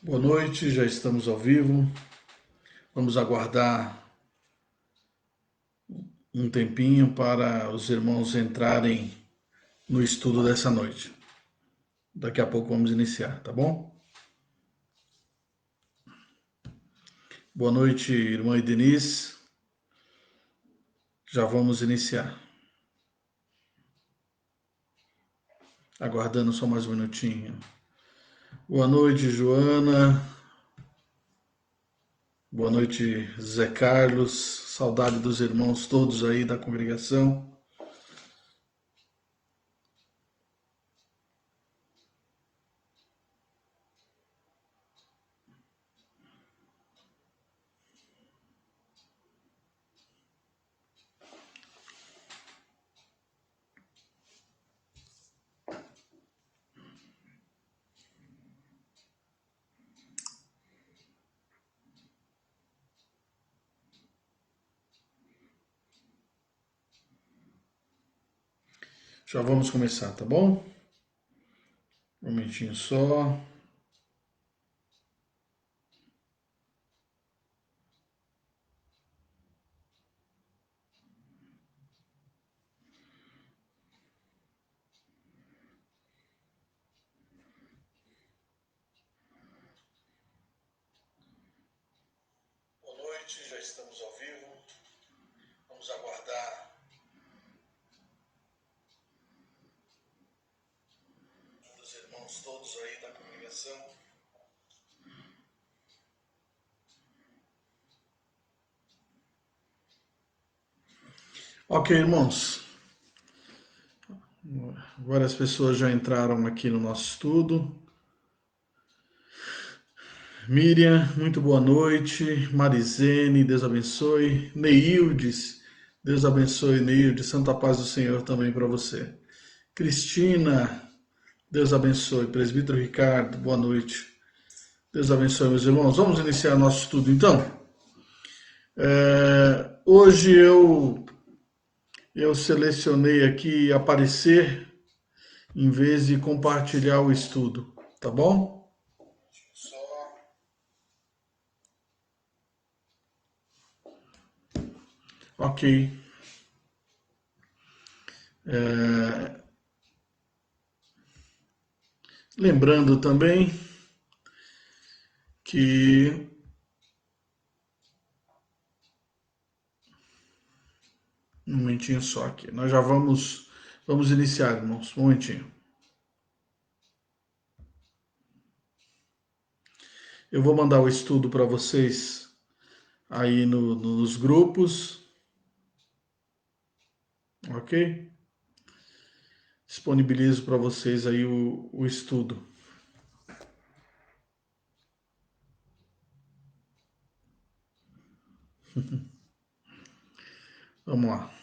Boa noite, já estamos ao vivo. Vamos aguardar um tempinho para os irmãos entrarem no estudo dessa noite. Daqui a pouco vamos iniciar, tá bom? Boa noite, irmã Denise. Já vamos iniciar. Aguardando só mais um minutinho. Boa noite, Joana. Boa noite, Zé Carlos. Saudade dos irmãos todos aí da congregação. Já vamos começar, tá bom? Um momentinho só. Boa noite, já estamos ao vivo. Vamos aguardar os irmãos todos aí da congregação. Ok, irmãos. Agora as pessoas já entraram aqui no nosso estudo. Miriam, muito boa noite. Marizene, Deus abençoe. Neildes, Deus abençoe, Neildes. Santa paz do Senhor também para você. Cristina, Deus abençoe. Presbítero Ricardo, boa noite. Deus abençoe, meus irmãos. Vamos iniciar nosso estudo então? Hoje eu selecionei aqui aparecer em vez de compartilhar o estudo, tá bom? Ok. Lembrando também que um momentinho só aqui. Nós já vamos iniciar, irmãos. Um momentinho. Eu vou mandar o estudo para vocês aí nos grupos, ok? Disponibilizo para vocês aí o estudo. Vamos lá.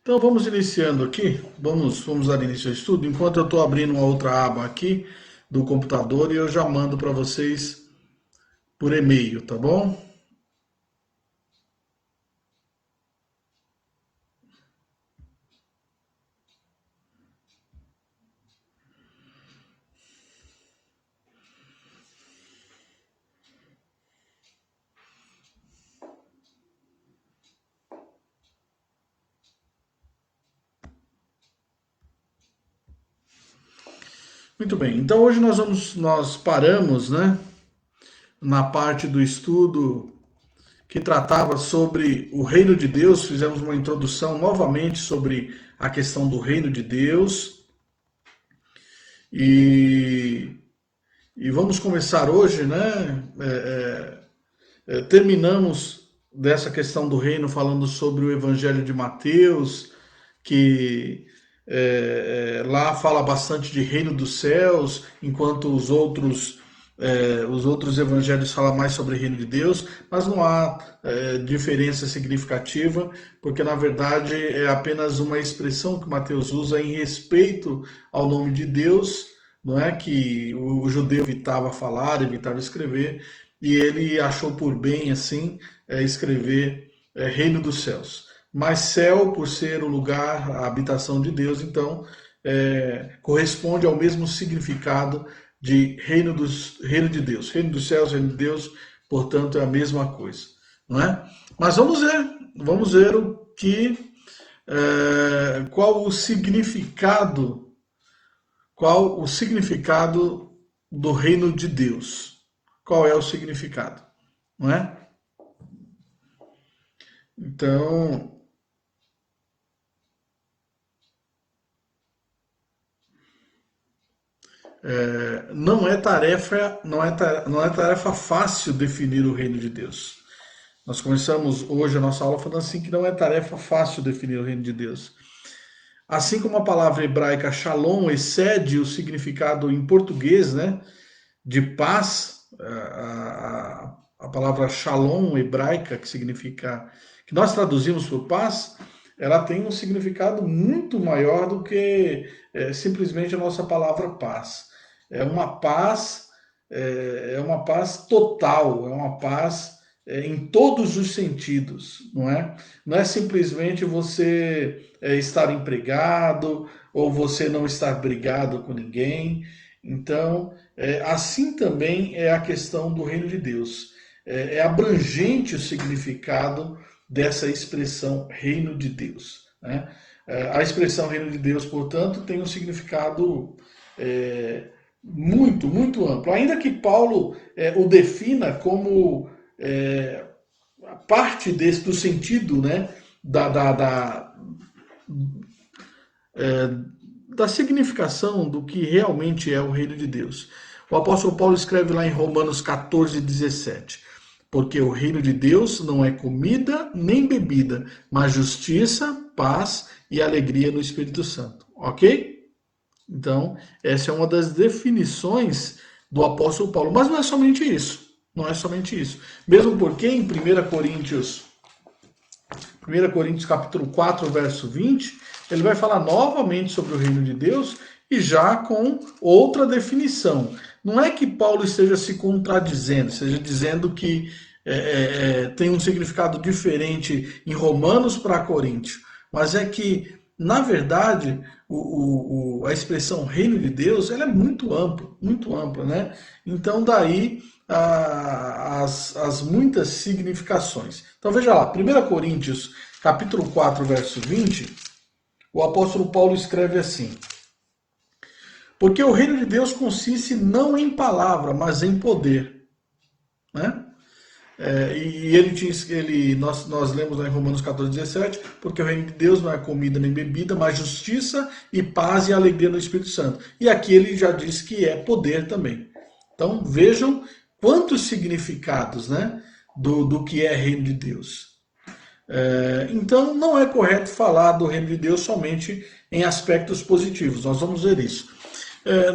Então vamos iniciando aqui. Vamos dar início ao estudo. Enquanto eu estou abrindo uma outra aba aqui do computador e eu já mando para vocês por e-mail, tá bom? Muito bem. Então hoje nós paramos, né, na parte do estudo que tratava sobre o reino de Deus. Fizemos uma introdução novamente sobre a questão do reino de Deus e, e vamos começar hoje, né? Terminamos dessa questão do reino falando sobre o Evangelho de Mateus, que lá fala bastante de reino dos céus, enquanto os outros evangelhos falam mais sobre o reino de Deus, mas não há diferença significativa, porque na verdade é apenas uma expressão que Mateus usa em respeito ao nome de Deus, não é que o judeu evitava falar, evitava escrever, e ele achou por bem assim escrever reino dos céus. Mas céu, por ser o lugar, a habitação de Deus, então corresponde ao mesmo significado de reino de Deus. Reino dos céus, reino de Deus, portanto, é a mesma coisa, não é? Mas vamos ver o que, qual o significado do reino de Deus. Qual é o significado, não é? Então, não é tarefa fácil definir o reino de Deus. Nós começamos hoje a nossa aula falando assim que não é tarefa fácil definir o reino de Deus. Assim como a palavra hebraica shalom excede o significado em português, né, de paz, a palavra shalom hebraica, que significa, que nós traduzimos por paz, ela tem um significado muito maior do que simplesmente a nossa palavra paz. É uma paz, é uma paz total, é uma paz em todos os sentidos, não é? Não é simplesmente você estar empregado ou você não estar brigado com ninguém. Então, assim também é a questão do reino de Deus. É abrangente o significado dessa expressão reino de Deus, né? A expressão reino de Deus, portanto, tem um significado muito, muito amplo. Ainda que Paulo o defina como parte do sentido, né, é, da significação do que realmente é o reino de Deus. O apóstolo Paulo escreve lá em Romanos 14:17: porque o reino de Deus não é comida nem bebida, mas justiça, paz e alegria no Espírito Santo. Ok? Então, essa é uma das definições do apóstolo Paulo. Mas não é somente isso. Não é somente isso. Mesmo porque em 1 Coríntios capítulo 4, verso 20, ele vai falar novamente sobre o reino de Deus e já com outra definição. Não é que Paulo esteja se contradizendo, esteja dizendo que tem um significado diferente em Romanos para Coríntios, mas é que, na verdade, a expressão reino de Deus ela é muito ampla, né? Então, daí as muitas significações. Então, veja lá, 1 Coríntios, capítulo 4, verso 20, o apóstolo Paulo escreve assim: porque o reino de Deus consiste não em palavra, mas em poder, né? Nós lemos lá em Romanos 14:17, porque o reino de Deus não é comida nem bebida, mas justiça e paz e alegria no Espírito Santo. E aqui ele já diz que é poder também. Então vejam quantos significados, né, do que é reino de Deus. Então não é correto falar do reino de Deus somente em aspectos positivos. Nós vamos ver isso.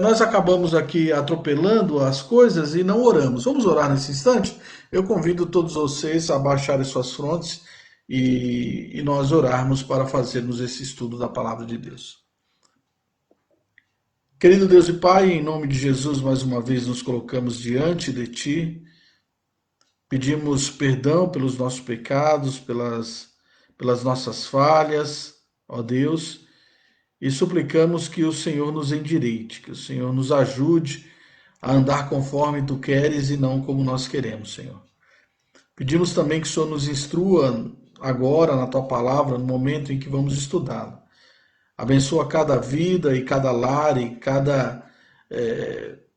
Nós acabamos aqui atropelando as coisas e não oramos. Vamos orar nesse instante? Eu convido todos vocês a baixarem suas frontes e nós orarmos para fazermos esse estudo da palavra de Deus. Querido Deus e Pai, em nome de Jesus, mais uma vez nos colocamos diante de Ti. Pedimos perdão pelos nossos pecados, pelas nossas falhas, ó Deus, e suplicamos que o Senhor nos endireite, que o Senhor nos ajude a andar conforme Tu queres e não como nós queremos, Senhor. Pedimos também que o Senhor nos instrua agora na Tua palavra, no momento em que vamos estudá-la. Abençoa cada vida e cada lar e cada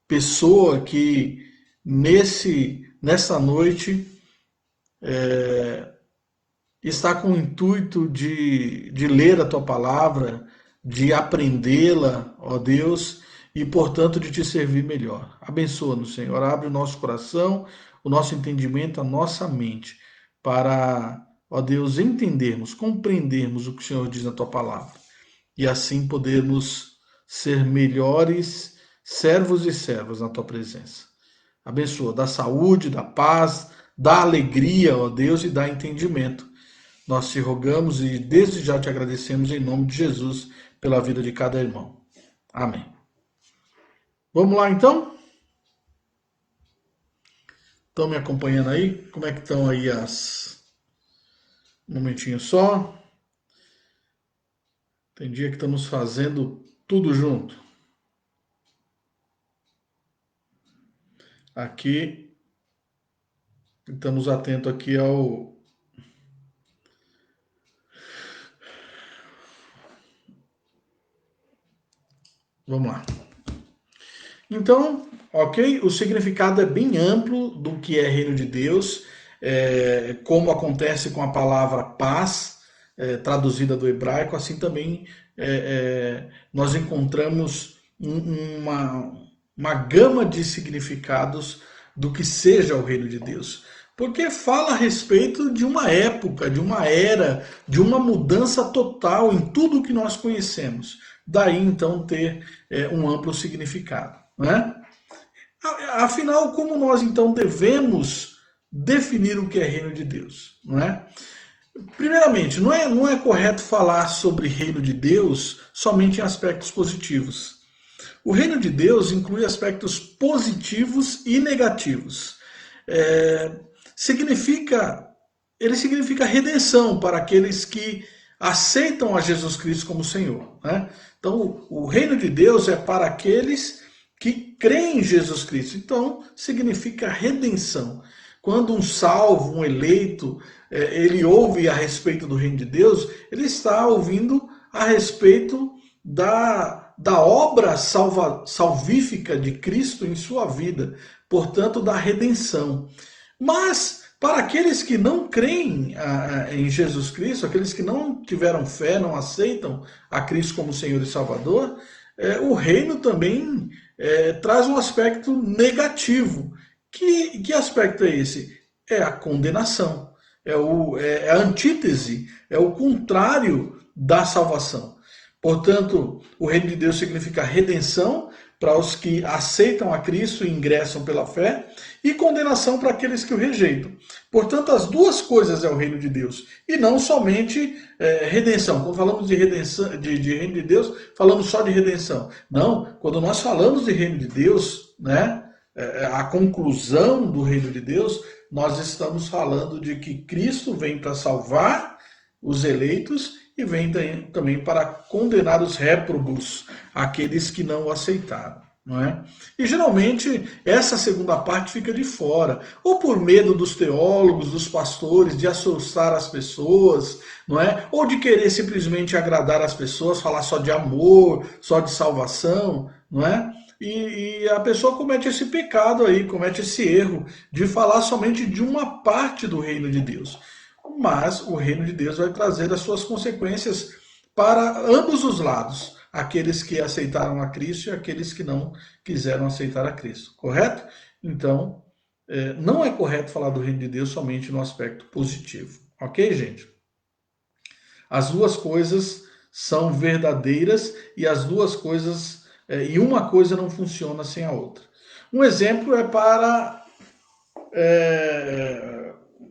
pessoa que nessa noite está com o intuito de ler a Tua palavra, de aprendê-la, ó Deus, e portanto de Te servir melhor. Abençoa-nos, Senhor. Abre o nosso coração, o nosso entendimento, a nossa mente, para, ó Deus, entendermos, compreendermos o que o Senhor diz na Tua palavra. E assim podermos ser melhores servos e servas na Tua presença. Abençoa, dá saúde, dá paz, dá alegria, ó Deus, e dá entendimento. Nós te rogamos e desde já te agradecemos em nome de Jesus pela vida de cada irmão. Amém. Vamos lá então? Estão me acompanhando aí? Como é que estão aí Um momentinho só. Tem dia que estamos fazendo Tudo junto. Aqui, estamos atentos aqui ao... Vamos lá. Então, ok, o significado é bem amplo do que é reino de Deus, como acontece com a palavra paz, traduzida do hebraico, assim também nós encontramos uma gama de significados do que seja o reino de Deus. Porque fala a respeito de uma época, de uma era, de uma mudança total em tudo que nós conhecemos. Daí então ter um amplo significado. Né? Afinal, como nós então devemos definir o que é reino de Deus? Não é? Primeiramente, não é correto falar sobre reino de Deus somente em aspectos positivos. O reino de Deus inclui aspectos positivos e negativos. É, significa, ele significa redenção para aqueles que aceitam a Jesus Cristo como Senhor. Né? Então, o reino de Deus é para aqueles que creem em Jesus Cristo. Então, significa redenção. Quando um salvo, um eleito, ele ouve a respeito do reino de Deus, ele está ouvindo a respeito da obra salvífica de Cristo em sua vida, portanto, da redenção. Mas, para aqueles que não creem em Jesus Cristo, aqueles que não tiveram fé, não aceitam a Cristo como Senhor e Salvador, o reino também traz um aspecto negativo. Que aspecto é esse? É a condenação, é a antítese, é o contrário da salvação. Portanto, o reino de Deus significa redenção para os que aceitam a Cristo e ingressam pela fé, e condenação para aqueles que o rejeitam. Portanto, as duas coisas é o reino de Deus, e não somente redenção. Quando falamos de redenção, de reino de Deus, falamos só de redenção. Não, quando nós falamos de reino de Deus, né, a conclusão do reino de Deus, nós estamos falando de que Cristo vem para salvar os eleitos e vem também para condenar os réprobos, aqueles que não o aceitaram. Não é? E geralmente essa segunda parte fica de fora, ou por medo dos teólogos, dos pastores, de assustar as pessoas, não é? Ou de querer simplesmente agradar as pessoas, falar só de amor, só de salvação, não é? E a pessoa comete esse pecado aí, comete esse erro de falar somente de uma parte do reino de Deus. Mas o reino de Deus vai trazer as suas consequências para ambos os lados, aqueles que aceitaram a Cristo e aqueles que não quiseram aceitar a Cristo, correto? Então, não é correto falar do reino de Deus somente no aspecto positivo, ok, gente? As duas coisas são verdadeiras e as duas coisas, e uma coisa não funciona sem a outra. Um exemplo é para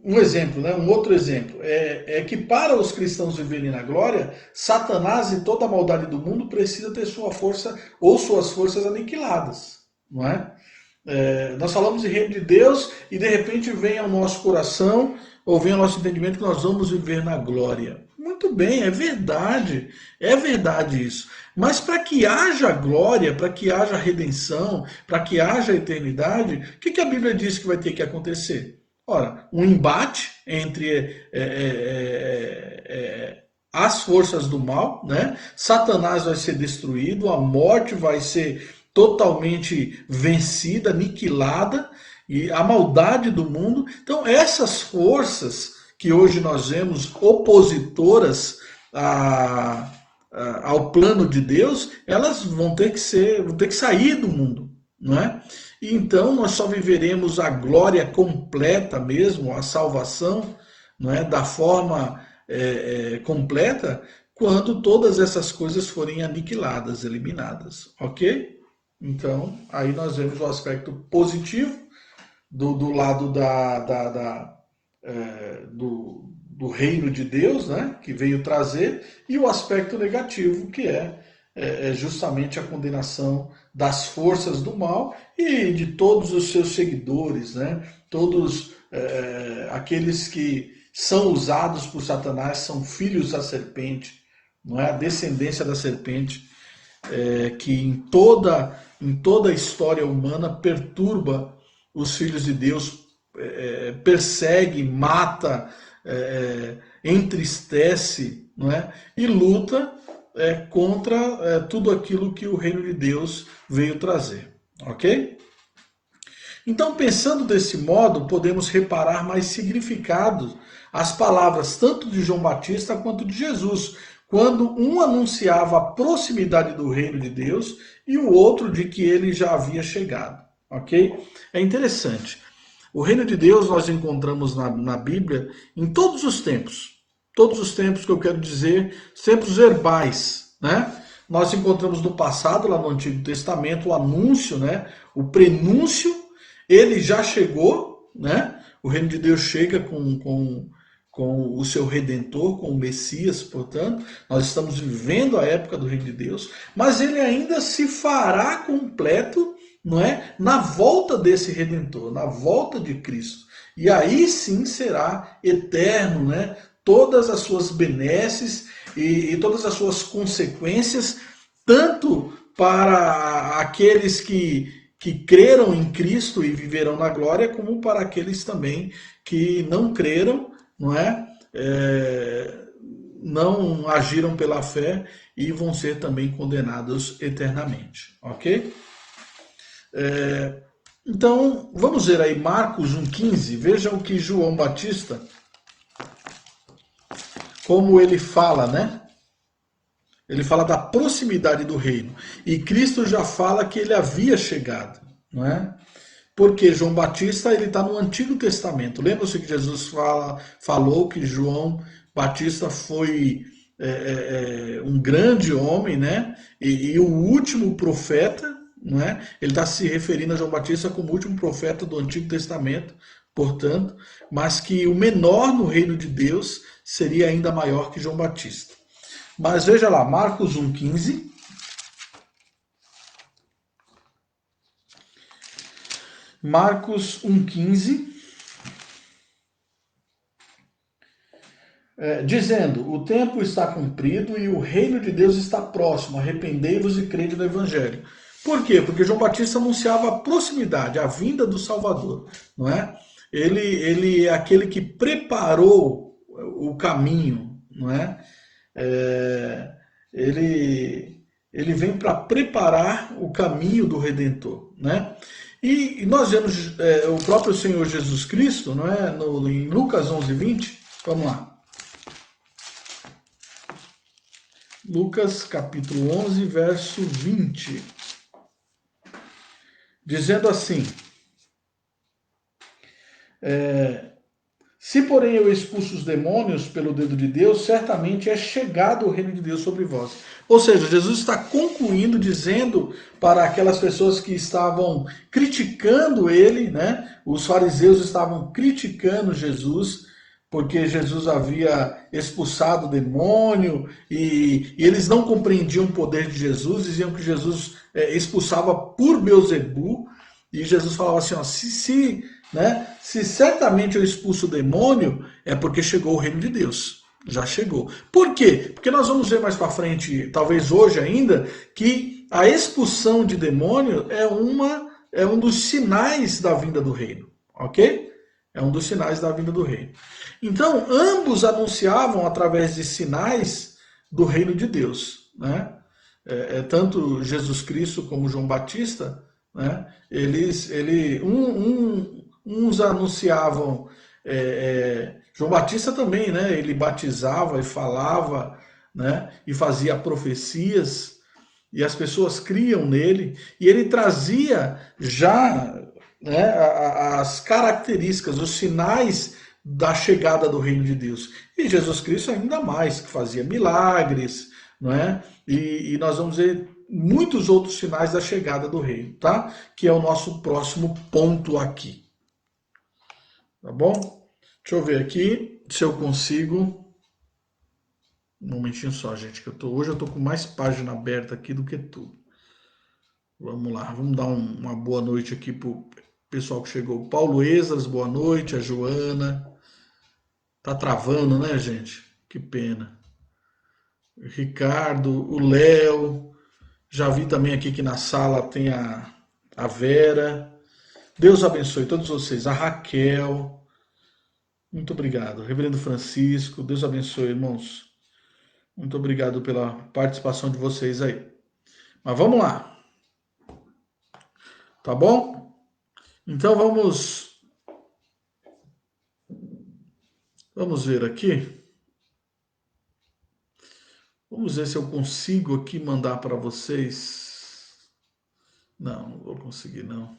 um exemplo, né? Um outro exemplo é que para os cristãos viverem na glória, Satanás e toda a maldade do mundo precisa ter sua força ou suas forças aniquiladas, não é? Nós falamos de reino de Deus e de repente vem ao nosso coração ou vem ao nosso entendimento que nós vamos viver na glória. Muito bem, é verdade isso. Mas para que haja glória, para que haja redenção, para que haja eternidade, o que a Bíblia diz que vai ter que acontecer? Ora, um embate entre as forças do mal, né? Satanás vai ser destruído, a morte vai ser totalmente vencida, aniquilada, e a maldade do mundo. Então, essas forças que hoje nós vemos opositoras ao plano de Deus, elas vão ter que sair do mundo, não é? E então nós só viveremos a glória completa mesmo, a salvação, não é, da forma completa, quando todas essas coisas forem aniquiladas, eliminadas, ok? Então aí nós vemos o aspecto positivo do lado do reino de Deus, né, que veio trazer, e o aspecto negativo, que é justamente a condenação das forças do mal e de todos os seus seguidores, né, todos aqueles que são usados por Satanás, são filhos da serpente, não é, a descendência da serpente, que em toda a história humana perturba os filhos de Deus, persegue, mata, entristece, não é? E luta contra tudo aquilo que o reino de Deus veio trazer, ok? Então, pensando desse modo, podemos reparar mais significado às palavras tanto de João Batista quanto de Jesus, quando um anunciava a proximidade do reino de Deus e o outro de que ele já havia chegado, ok? É interessante. O reino de Deus nós encontramos na Bíblia em todos os tempos que eu quero dizer, tempos verbais, né? Nós encontramos no passado, lá no Antigo Testamento, o anúncio, né? O prenúncio, ele já chegou, né? O reino de Deus chega com o seu Redentor, com o Messias, portanto, nós estamos vivendo a época do reino de Deus, mas ele ainda se fará completo, não é? Na volta desse Redentor, na volta de Cristo. E aí sim será eterno, né? Todas as suas benesses e todas as suas consequências, tanto para aqueles que creram em Cristo e viverão na glória, como para aqueles também que não creram, não é? Não agiram pela fé e vão ser também condenados eternamente, ok? Então, vamos ver aí Marcos 1,15. Veja o que João Batista, como ele fala, né? Ele fala da proximidade do reino. E Cristo já fala que ele havia chegado, não é? Porque João Batista ele está no Antigo Testamento. Lembra-se que Jesus falou que João Batista foi um grande homem, né? E o último profeta, não é? Ele está se referindo a João Batista como o último profeta do Antigo Testamento, portanto, mas que o menor no reino de Deus seria ainda maior que João Batista. Mas veja lá, Marcos 1,15. Marcos 1,15. Dizendo, o tempo está cumprido e o reino de Deus está próximo, arrependei-vos e crede no Evangelho. Por quê? Porque João Batista anunciava a proximidade, a vinda do Salvador, não é? Ele é aquele que preparou o caminho, não é? Ele vem para preparar o caminho do Redentor, né? E nós vemos o próprio Senhor Jesus Cristo, não é? Em Lucas 11:20, vamos lá. Lucas capítulo 11, verso 20. Dizendo assim: se porém eu expulso os demônios pelo dedo de Deus, certamente é chegado o reino de Deus sobre vós. Ou seja, Jesus está concluindo dizendo para aquelas pessoas que estavam criticando ele, né? Os fariseus estavam criticando Jesus, porque Jesus havia expulsado o demônio e eles não compreendiam o poder de Jesus, diziam que Jesus expulsava por Beelzebú, e Jesus falava assim, ó, se certamente eu expulso o demônio, é porque chegou o reino de Deus. Já chegou. Por quê? Porque nós vamos ver mais para frente, talvez hoje ainda, que a expulsão de demônio é um dos sinais da vinda do reino. Ok? É um dos sinais da vinda do reino. Então, ambos anunciavam através de sinais do reino de Deus, né? Tanto Jesus Cristo como João Batista, né? Uns anunciavam, João Batista também, né? Ele batizava e falava, né? E fazia profecias e as pessoas criam nele e ele trazia já, né, as características, os sinais da chegada do reino de Deus. E Jesus Cristo ainda mais, que fazia milagres, não é? E nós vamos ver muitos outros sinais da chegada do reino, tá? Que é o nosso próximo ponto aqui. Tá bom? Deixa eu ver aqui se eu consigo. Um momentinho só, gente, que hoje eu tô com mais página aberta aqui do que tudo. Vamos lá, vamos dar uma boa noite aqui pro pessoal que chegou. Paulo Esdras, boa noite. A Joana. Tá travando, né, gente? Que pena. Ricardo, o Léo. Já vi também aqui que na sala tem a Vera. Deus abençoe todos vocês. A Raquel. Muito obrigado. Reverendo Francisco. Deus abençoe, irmãos. Muito obrigado pela participação de vocês aí. Mas vamos lá. Tá bom? Então vamos ver aqui. Vamos ver se eu consigo aqui mandar para vocês. Não vou conseguir não.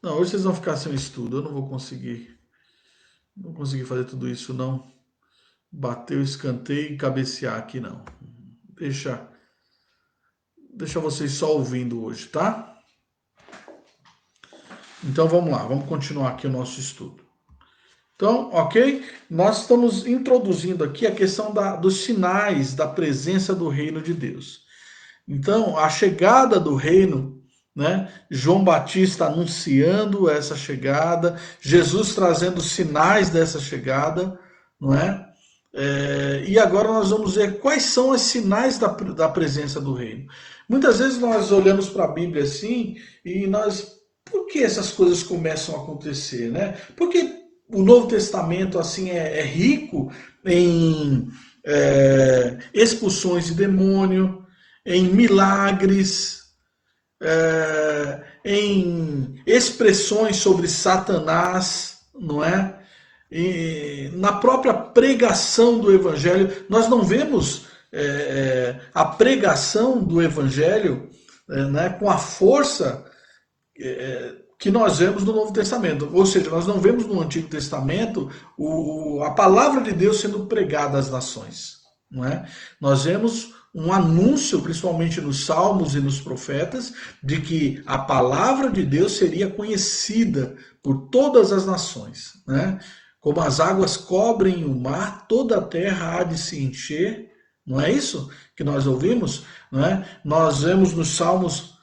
Não, hoje vocês vão ficar sem estudo. Eu não vou conseguir. Não vou conseguir fazer tudo isso não. Bater o escanteio e cabecear aqui não. Deixa vocês só ouvindo hoje, tá? Então vamos lá, vamos continuar aqui o nosso estudo. Então, ok? Nós estamos introduzindo aqui a questão dos sinais da presença do reino de Deus. Então, a chegada do reino, né? João Batista anunciando essa chegada, Jesus trazendo sinais dessa chegada, não é? E agora nós vamos ver quais são os sinais da presença do reino. Muitas vezes nós olhamos para a Bíblia assim e por que essas coisas começam a acontecer, né? Porque o Novo Testamento assim é rico em expulsões de demônio, em milagres, em expressões sobre Satanás, não é? E na própria pregação do Evangelho, nós não vemos a pregação do Evangelho né, com a força que nós vemos no Novo Testamento. Ou seja, nós não vemos no Antigo Testamento a palavra de Deus sendo pregada às nações. Não é? Nós vemos um anúncio, principalmente nos Salmos e nos Profetas, de que a palavra de Deus seria conhecida por todas as nações. Né? Como as águas cobrem o mar, toda a terra há de se encher. Não é isso que nós ouvimos? Não é? Nós vemos nos Salmos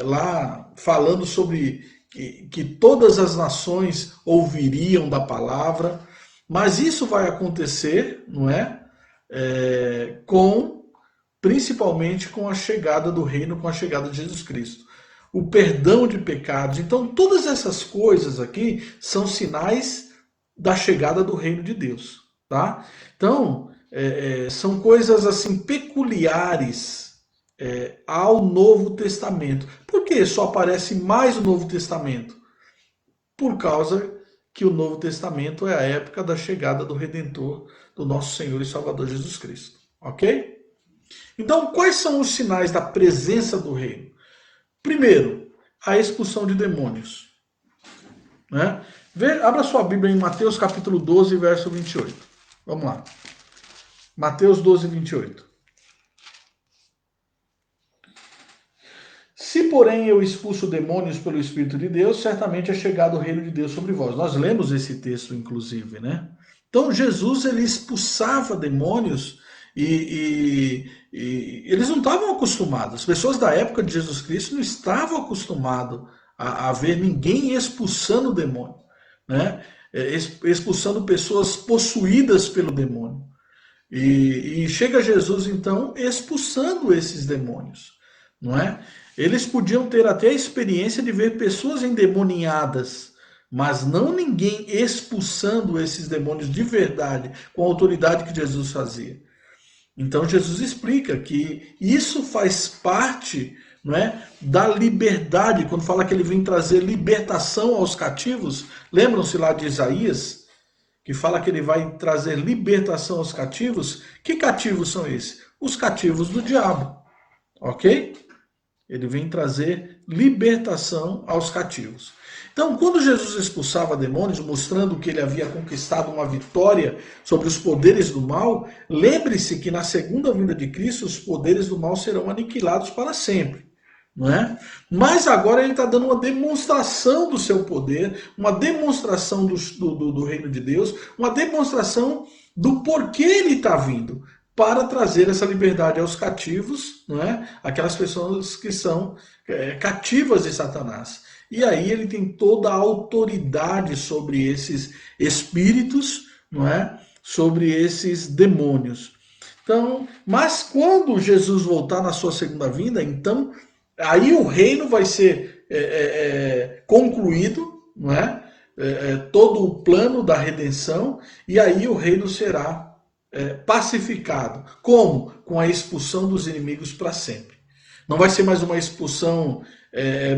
lá falando sobre que todas as nações ouviriam da palavra, mas isso vai acontecer, não é? Principalmente com a chegada do reino, com a chegada de Jesus Cristo. O perdão de pecados. Então, todas essas coisas aqui são sinais da chegada do reino de Deus, tá? Então, são coisas assim peculiares ao Novo Testamento. Por que só aparece mais o Novo Testamento? Por causa que o Novo Testamento é a época da chegada do Redentor, do nosso Senhor e Salvador Jesus Cristo. Ok? Então, quais são os sinais da presença do reino? Primeiro, a expulsão de demônios. Né? Abra sua Bíblia em Mateus capítulo 12, verso 28. Vamos lá. Mateus 12, 28. Se, porém, eu expulso demônios pelo Espírito de Deus, certamente é chegado o reino de Deus sobre vós. Nós lemos esse texto, inclusive, né? Então, Jesus, ele expulsava demônios e eles não estavam acostumados. As pessoas da época de Jesus Cristo não estavam acostumadas a ver ninguém expulsando o demônio, né? Expulsando pessoas possuídas pelo demônio. E chega Jesus, então, expulsando esses demônios, não é? Eles podiam ter até a experiência de ver pessoas endemoniadas, mas não ninguém expulsando esses demônios de verdade, com a autoridade que Jesus fazia. Então Jesus explica que isso faz parte, não é, da liberdade, quando fala que ele vem trazer libertação aos cativos. Lembram-se lá de Isaías, que fala que ele vai trazer libertação aos cativos? Que cativos são esses? Os cativos do diabo, ok? Ele vem trazer libertação aos cativos. Então, quando Jesus expulsava demônios, mostrando que ele havia conquistado uma vitória sobre os poderes do mal, lembre-se que na segunda vinda de Cristo, os poderes do mal serão aniquilados para sempre. Não é? Mas agora ele está dando uma demonstração do seu poder, uma demonstração do reino de Deus, uma demonstração do porquê ele está vindo, para trazer essa liberdade aos cativos, não é? Aquelas pessoas que são cativas de Satanás. E aí ele tem toda a autoridade sobre esses espíritos, não é? Sobre esses demônios. Então, mas quando Jesus voltar na sua segunda vinda, então aí o reino vai ser concluído, não é? Todo o plano da redenção, e aí o reino será pacificado. Como? Com a expulsão dos inimigos para sempre. Não vai ser mais uma expulsão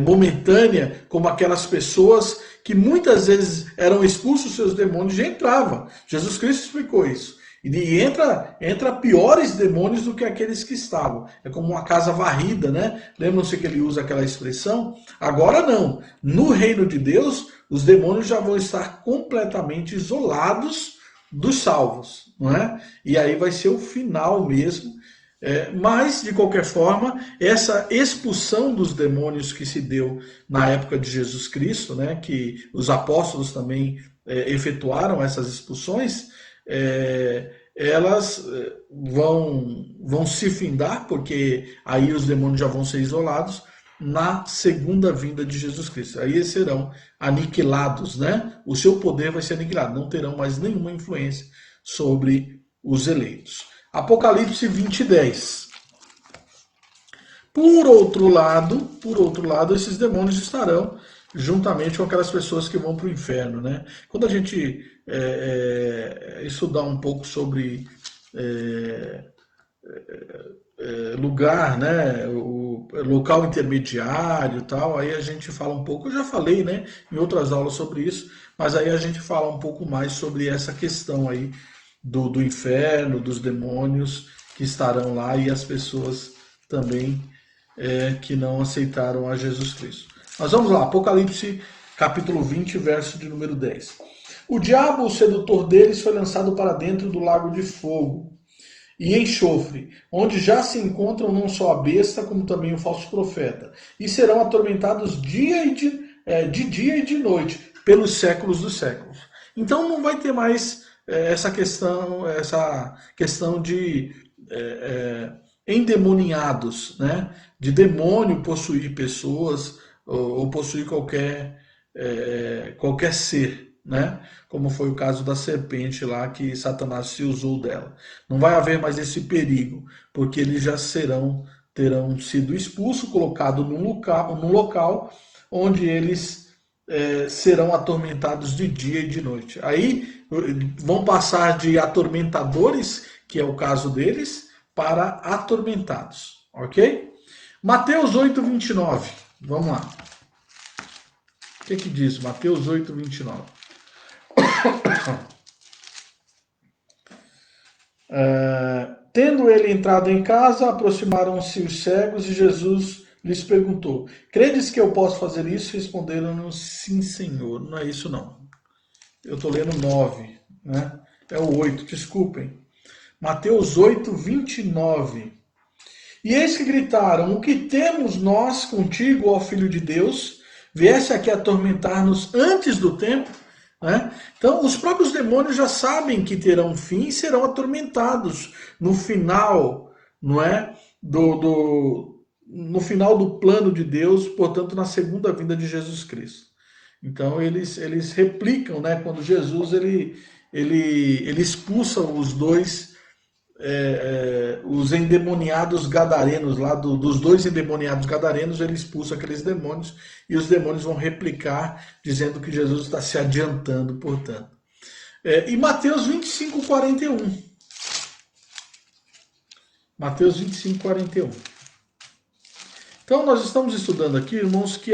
momentânea, como aquelas pessoas que muitas vezes eram expulsos seus demônios e entravam. Jesus Cristo explicou isso. E entra piores demônios do que aqueles que estavam. É como uma casa varrida, né? Lembram-se que ele usa aquela expressão? Agora não. No reino de Deus, os demônios já vão estar completamente isolados dos salvos, não é? E aí vai ser o final mesmo. Mas, de qualquer forma, essa expulsão dos demônios que se deu na época de Jesus Cristo, né, que os apóstolos também efetuaram essas expulsões, elas vão se findar, porque aí os demônios já vão ser isolados na segunda vinda de Jesus Cristo. Aí eles serão aniquilados, né? O seu poder vai ser aniquilado, não terão mais nenhuma influência sobre os eleitos. Apocalipse 20:10. Por outro lado, esses demônios estarão juntamente com aquelas pessoas que vão para o inferno, né? Quando a gente estudar um pouco sobre lugar, né, o local intermediário e tal, aí a gente fala um pouco, eu já falei, né, em outras aulas sobre isso, mas aí a gente fala um pouco mais sobre essa questão aí do inferno, dos demônios que estarão lá e as pessoas também que não aceitaram a Jesus Cristo. Mas vamos lá, Apocalipse capítulo 20, verso de número 10. O diabo, o sedutor deles, foi lançado para dentro do lago de fogo e enxofre, onde já se encontram não só a besta, como também o falso profeta, e serão atormentados de dia e de noite, pelos séculos dos séculos. Então não vai ter mais essa questão de endemoniados, né? De demônio possuir pessoas ou possuir qualquer ser, né? Como foi o caso da serpente lá que Satanás se usou dela. Não vai haver mais esse perigo, porque eles já terão sido expulsos, colocados num local onde eles serão atormentados de dia e de noite. Aí vão passar de atormentadores, que é o caso deles, para atormentados, ok? Mateus 8:29. Vamos lá. O que diz Mateus 8:29? Tendo ele entrado em casa, aproximaram-se os cegos e Jesus lhes perguntou: credes que eu posso fazer isso? Responderam-no: sim, Senhor. Não é isso não. Eu estou lendo 9, né? É o 8, desculpem. Mateus 8:29. E eis que gritaram: o que temos nós contigo, ó Filho de Deus? Viesse aqui atormentar-nos antes do tempo? Né? Então, os próprios demônios já sabem que terão fim e serão atormentados no final, não é? No final do plano de Deus, portanto, na segunda vinda de Jesus Cristo. Então, eles replicam, né? Quando Jesus ele expulsa os dois os endemoniados gadarenos, lá dos dois endemoniados gadarenos, ele expulsa aqueles demônios e os demônios vão replicar, dizendo que Jesus está se adiantando, portanto. E Mateus 25:41. Mateus 25:41. Então, nós estamos estudando aqui, irmãos, que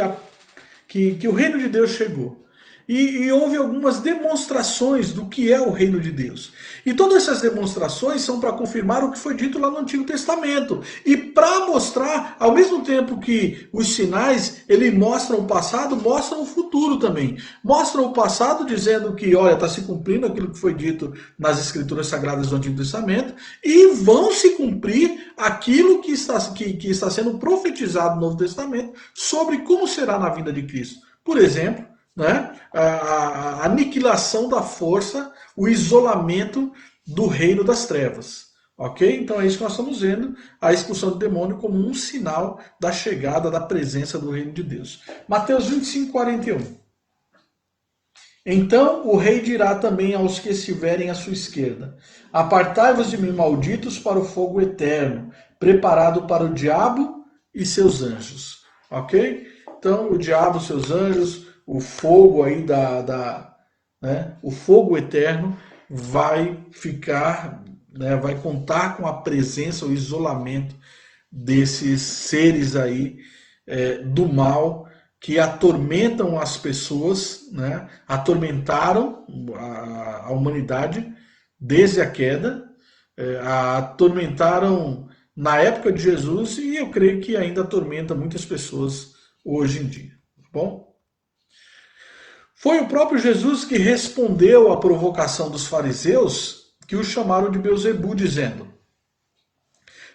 o reino de Deus chegou. E houve algumas demonstrações do que é o reino de Deus. E todas essas demonstrações são para confirmar o que foi dito lá no Antigo Testamento. E para mostrar, ao mesmo tempo que os sinais, ele mostram o passado, mostram o futuro também. Mostram o passado dizendo que, olha, está se cumprindo aquilo que foi dito nas Escrituras Sagradas do Antigo Testamento. E vão se cumprir aquilo que está sendo profetizado no Novo Testamento sobre como será na vinda de Cristo. Por exemplo, né? A aniquilação da força, o isolamento do reino das trevas. Ok? Então é isso que nós estamos vendo, a expulsão do demônio como um sinal da chegada da presença do reino de Deus. Mateus 25:41. Então o rei dirá também aos que estiverem à sua esquerda: Apartai-vos de mim, malditos, para o fogo eterno, preparado para o diabo e seus anjos. Ok? Então o diabo, seus anjos, o fogo aí né, o fogo eterno vai ficar, né, vai contar com a presença, o isolamento desses seres aí do mal que atormentam as pessoas, né? Atormentaram a humanidade desde a queda, atormentaram na época de Jesus e eu creio que ainda atormenta muitas pessoas hoje em dia. Tá bom? Foi o próprio Jesus que respondeu à provocação dos fariseus que o chamaram de Beelzebu, dizendo: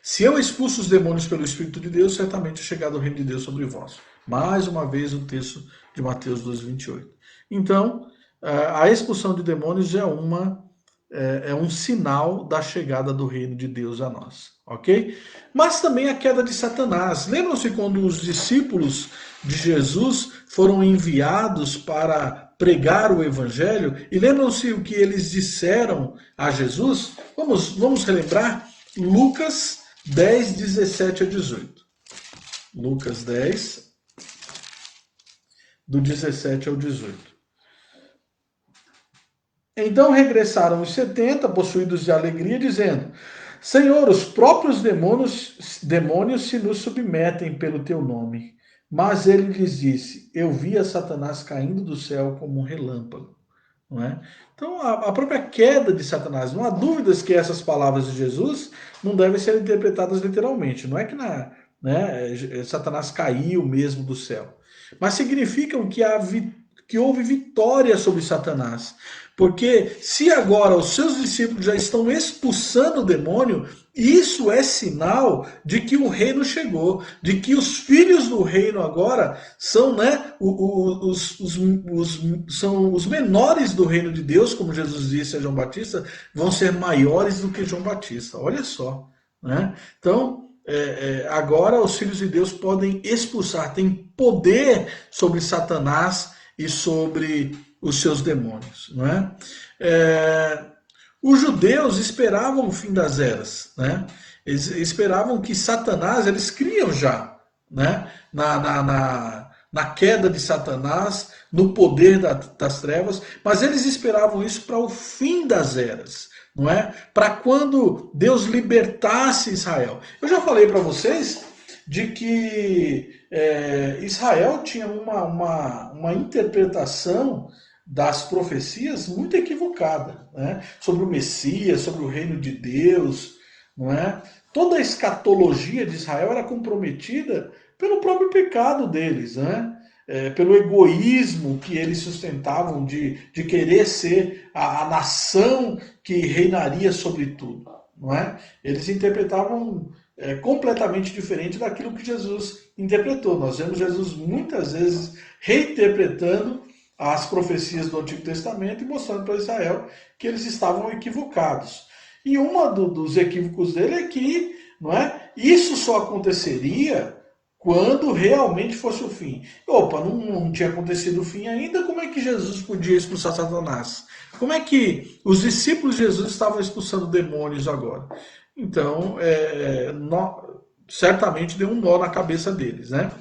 se eu expulso os demônios pelo Espírito de Deus, certamente é chegado o reino de Deus sobre vós. Mais uma vez o texto de Mateus 2,28. Então, a expulsão de demônios é um sinal da chegada do reino de Deus a nós, ok? Mas também a queda de Satanás. Lembram-se quando os discípulos de Jesus foram enviados para pregar o evangelho? E lembram-se o que eles disseram a Jesus? Vamos relembrar? Lucas 10, 17 a 18. Lucas 10, do 17 ao 18. Então regressaram os 70, possuídos de alegria, dizendo: Senhor, os próprios demônios se nos submetem pelo teu nome. Mas ele lhes disse: Eu vi a Satanás caindo do céu como um relâmpago. Não é? Então, a própria queda de Satanás, não há dúvidas que essas palavras de Jesus não devem ser interpretadas literalmente. Não é que Satanás caiu mesmo do céu, mas significam que houve vitória sobre Satanás. Porque se agora os seus discípulos já estão expulsando o demônio, isso é sinal de que o reino chegou, de que os filhos do reino agora são, né, são os menores do reino de Deus, como Jesus disse a João Batista, vão ser maiores do que João Batista. Olha só, né? Então, agora os filhos de Deus podem expulsar, têm poder sobre Satanás e sobre os seus demônios, não é? Os judeus esperavam o fim das eras, né? Eles esperavam que Satanás, eles criam já, né? Na queda de Satanás, no poder das trevas, mas eles esperavam isso para o fim das eras, não é? Para quando Deus libertasse Israel. Eu já falei para vocês de que Israel tinha uma interpretação das profecias muito equivocada, né? Sobre o Messias, sobre o reino de Deus, não é? Toda a escatologia de Israel era comprometida pelo próprio pecado deles, né? Pelo egoísmo que eles sustentavam de querer ser a nação que reinaria sobre tudo, não é? Eles interpretavam completamente diferente daquilo que Jesus interpretou. Nós vemos Jesus muitas vezes reinterpretando as profecias do Antigo Testamento e mostrando para Israel que eles estavam equivocados. E dos equívocos dele é que, não é, isso só aconteceria quando realmente fosse o fim. Opa, não tinha acontecido o fim ainda, como é que Jesus podia expulsar Satanás? Como é que os discípulos de Jesus estavam expulsando demônios agora? Então, certamente deu um nó na cabeça deles, né?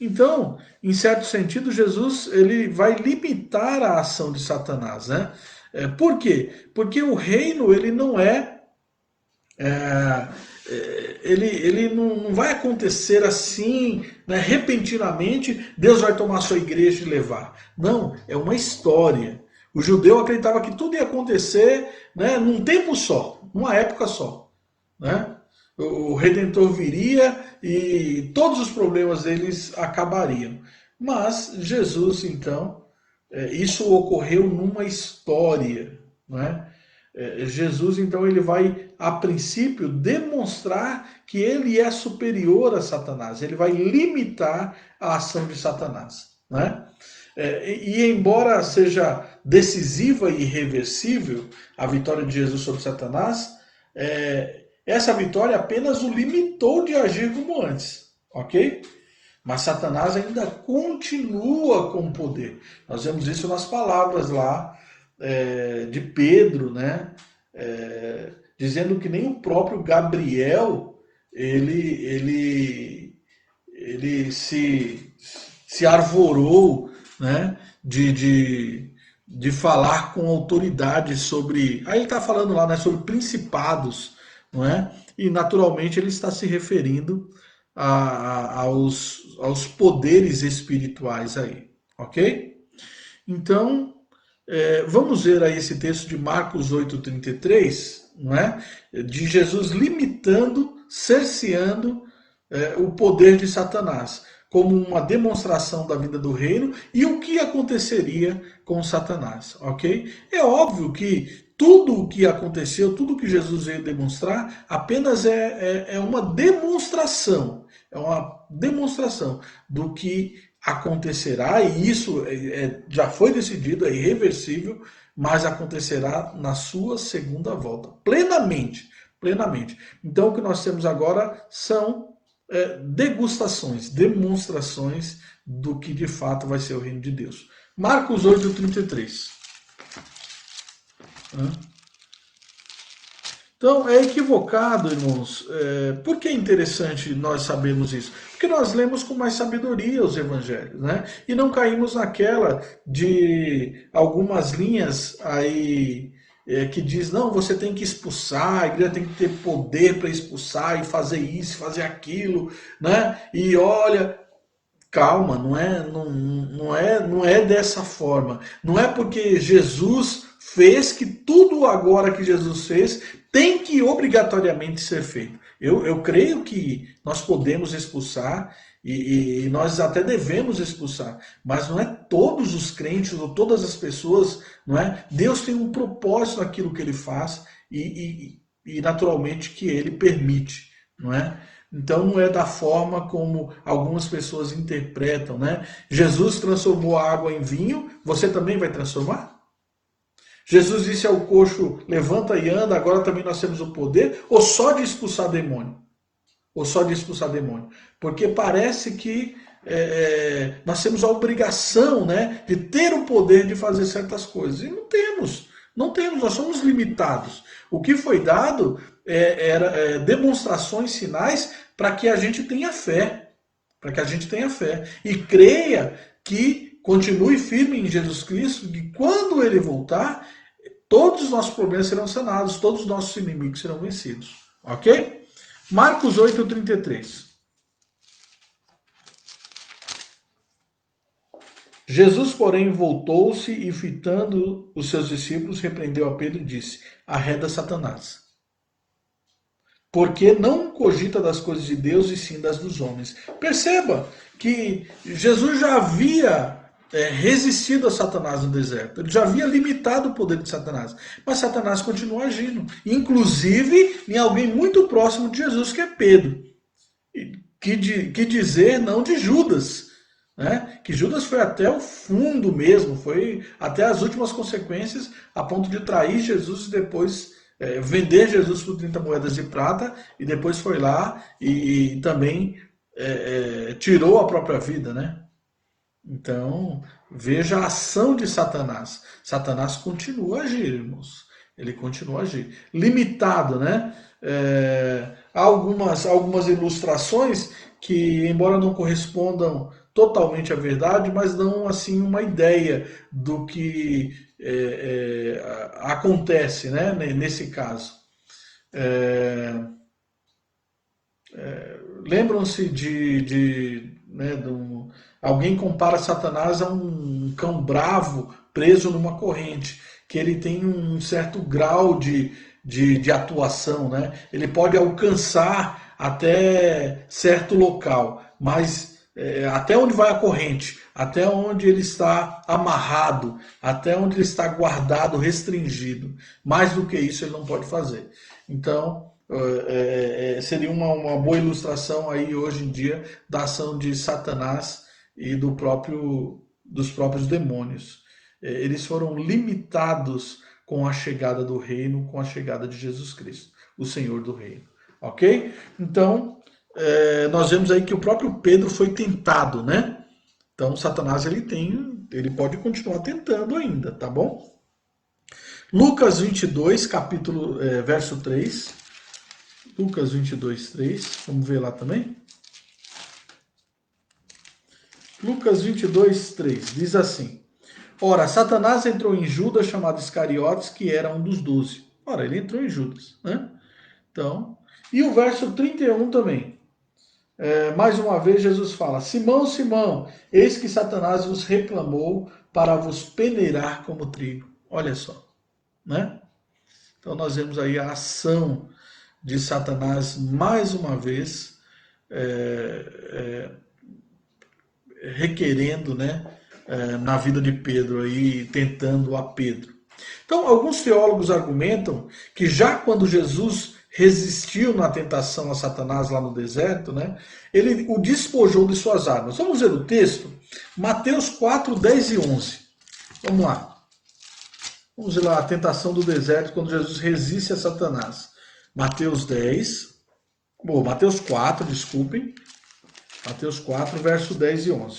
Então, em certo sentido, Jesus ele vai limitar a ação de Satanás, né? Por quê? Porque o reino ele não ele não vai acontecer assim, né, repentinamente, Deus vai tomar a sua igreja e levar. Não, é uma história. O judeu acreditava que tudo ia acontecer, né, num tempo só, numa época só, né? O Redentor viria e todos os problemas deles acabariam. Mas Jesus, então, isso ocorreu numa história, não é? Jesus, então, ele vai, a princípio, demonstrar que ele é superior a Satanás. Ele vai limitar a ação de Satanás, né? E embora seja decisiva e irreversível a vitória de Jesus sobre Satanás, essa vitória apenas o limitou de agir como antes, ok? mas Satanás ainda continua com poder. Nós vemos isso nas palavras lá de Pedro, né? Dizendo que nem o próprio Gabriel ele se arvorou, né? De falar com autoridade sobre. Aí ele está falando lá, né, sobre principados, não é? E naturalmente ele está se referindo aos poderes espirituais aí, ok? Então, vamos ver aí esse texto de Marcos 8:33, não é? De Jesus limitando, cerceando o poder de Satanás, como uma demonstração da vida do reino e o que aconteceria com Satanás, ok? É óbvio que tudo o que aconteceu, tudo o que Jesus veio demonstrar, apenas é uma demonstração, do que acontecerá, e isso já foi decidido, é irreversível, mas acontecerá na sua segunda volta, plenamente, plenamente. Então o que nós temos agora são degustações, demonstrações do que de fato vai ser o reino de Deus. Marcos 8:33. Então, é equivocado, irmãos. Por que é interessante nós sabermos isso? Porque nós lemos com mais sabedoria os evangelhos, né? E não caímos naquela de algumas linhas aí que diz, não, você tem que expulsar, a igreja tem que ter poder para expulsar e fazer isso, fazer aquilo, né? E olha, calma, não é dessa forma. Não é porque Jesus fez que tudo agora que Jesus fez tem que obrigatoriamente ser feito. Eu creio que nós podemos expulsar e nós até devemos expulsar, mas não é todos os crentes ou todas as pessoas, não é? Deus tem um propósito naquilo que ele faz e naturalmente que ele permite, não é? Então não é da forma como algumas pessoas interpretam, né? Jesus transformou a água em vinho, você também vai transformar? Jesus disse ao coxo, levanta e anda, agora também nós temos o poder, ou só de expulsar demônio? Ou só de expulsar demônio? Porque parece que nós temos a obrigação, né, de ter o poder de fazer certas coisas. E não temos. Não temos, nós somos limitados. O que foi dado era demonstrações, sinais, para que a gente tenha fé. Para que a gente tenha fé. E creia que continue firme em Jesus Cristo, que quando ele voltar, todos os nossos problemas serão sanados, todos os nossos inimigos serão vencidos. Ok? Marcos 8:33. Jesus, porém, voltou-se e, fitando os seus discípulos, repreendeu a Pedro e disse: Arreda Satanás, porque não cogita das coisas de Deus e sim das dos homens. Perceba que Jesus já havia resistido a Satanás no deserto, ele já havia limitado o poder de Satanás, mas Satanás continua agindo, inclusive em alguém muito próximo de Jesus, que é Pedro. Que dizer não de Judas, né? Que Judas foi até o fundo mesmo, foi até as últimas consequências, a ponto de trair Jesus e depois vender Jesus por 30 moedas de prata, e depois foi lá e também tirou a própria vida, né? Então, veja a ação de Satanás. Satanás continua a agir, irmãos. Ele continua a agir. Limitado, né? Há algumas ilustrações que, embora não correspondam totalmente à verdade, mas dão assim uma ideia do que acontece, né? Nesse caso. Lembram-se alguém compara Satanás a um cão bravo preso numa corrente, que ele tem um certo grau de atuação, né? Ele pode alcançar até certo local, mas até onde vai a corrente, até onde ele está amarrado, até onde ele está guardado, restringido. Mais do que isso ele não pode fazer. Então, seria uma boa ilustração aí hoje em dia da ação de Satanás e dos próprios demônios. Eles foram limitados com a chegada do reino, com a chegada de Jesus Cristo, o Senhor do reino. Ok? Então, nós vemos aí que o próprio Pedro foi tentado, né? Então Satanás ele pode continuar tentando ainda, tá bom? Lucas 22, verso 3. Lucas 22, 3. Vamos ver lá também. Lucas 22, 3. Diz assim: Ora, Satanás entrou em Judas, chamado Iscariotes, que era um dos 12. Ora, ele entrou em Judas, né? Então, e o verso 31 também. Mais uma vez Jesus fala: Simão, Simão, eis que Satanás vos reclamou para vos peneirar como trigo. Olha só, né? Então nós vemos aí a ação de Satanás mais uma vez requerendo, né, na vida de Pedro aí, tentando a Pedro. Então, alguns teólogos argumentam que já quando Jesus resistiu na tentação a Satanás lá no deserto, né, ele o despojou de suas armas. Vamos ver o texto? Mateus 4, 10 e 11. Vamos lá. Vamos ver lá a tentação do deserto quando Jesus resiste a Satanás. Mateus 4, desculpem. Mateus 4, verso 10 e 11.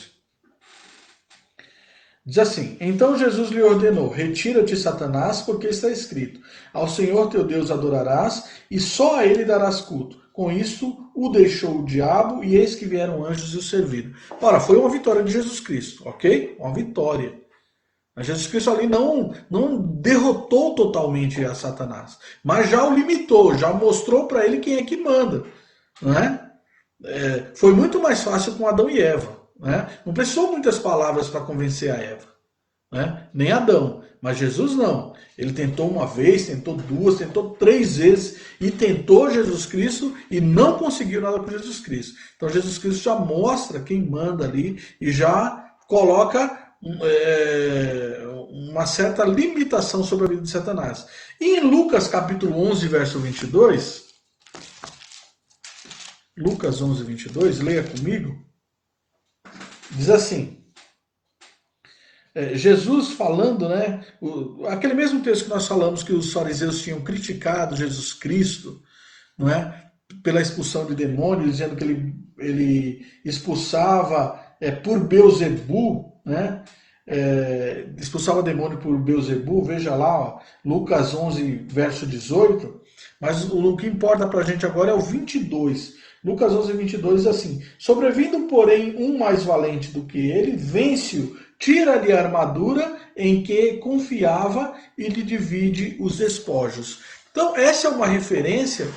Diz assim: Então Jesus lhe ordenou: Retira-te, Satanás, porque está escrito: Ao Senhor teu Deus adorarás, e só a ele darás culto. Com isto o deixou o diabo, e eis que vieram anjos e o serviram. Ora, foi uma vitória de Jesus Cristo, ok? Uma vitória. Mas Jesus Cristo ali não derrotou totalmente a Satanás, mas já o limitou, já mostrou para ele quem é que manda, não é? Foi muito mais fácil com Adão e Eva. Né? Não precisou muitas palavras para convencer a Eva. Né? Nem Adão. Mas Jesus não. Ele tentou uma vez, tentou duas, tentou 3 vezes e tentou Jesus Cristo e não conseguiu nada com Jesus Cristo. Então Jesus Cristo já mostra quem manda ali e já coloca uma certa limitação sobre a vida de Satanás. E em Lucas capítulo 11, verso 22, Lucas 11, 22, leia comigo, diz assim, Jesus falando, né, aquele mesmo texto que nós falamos que os fariseus tinham criticado Jesus Cristo, não é, pela expulsão de demônios, dizendo que ele expulsava por Beelzebu, né, expulsava demônio por Beelzebu, veja lá, ó, Lucas 11, verso 18, mas o que importa para a gente agora é o 22. Lucas 11, 22 diz assim: Sobrevindo, porém, um mais valente do que ele, vence-o, tira-lhe a armadura em que confiava e lhe divide os despojos. Então, essa é uma referência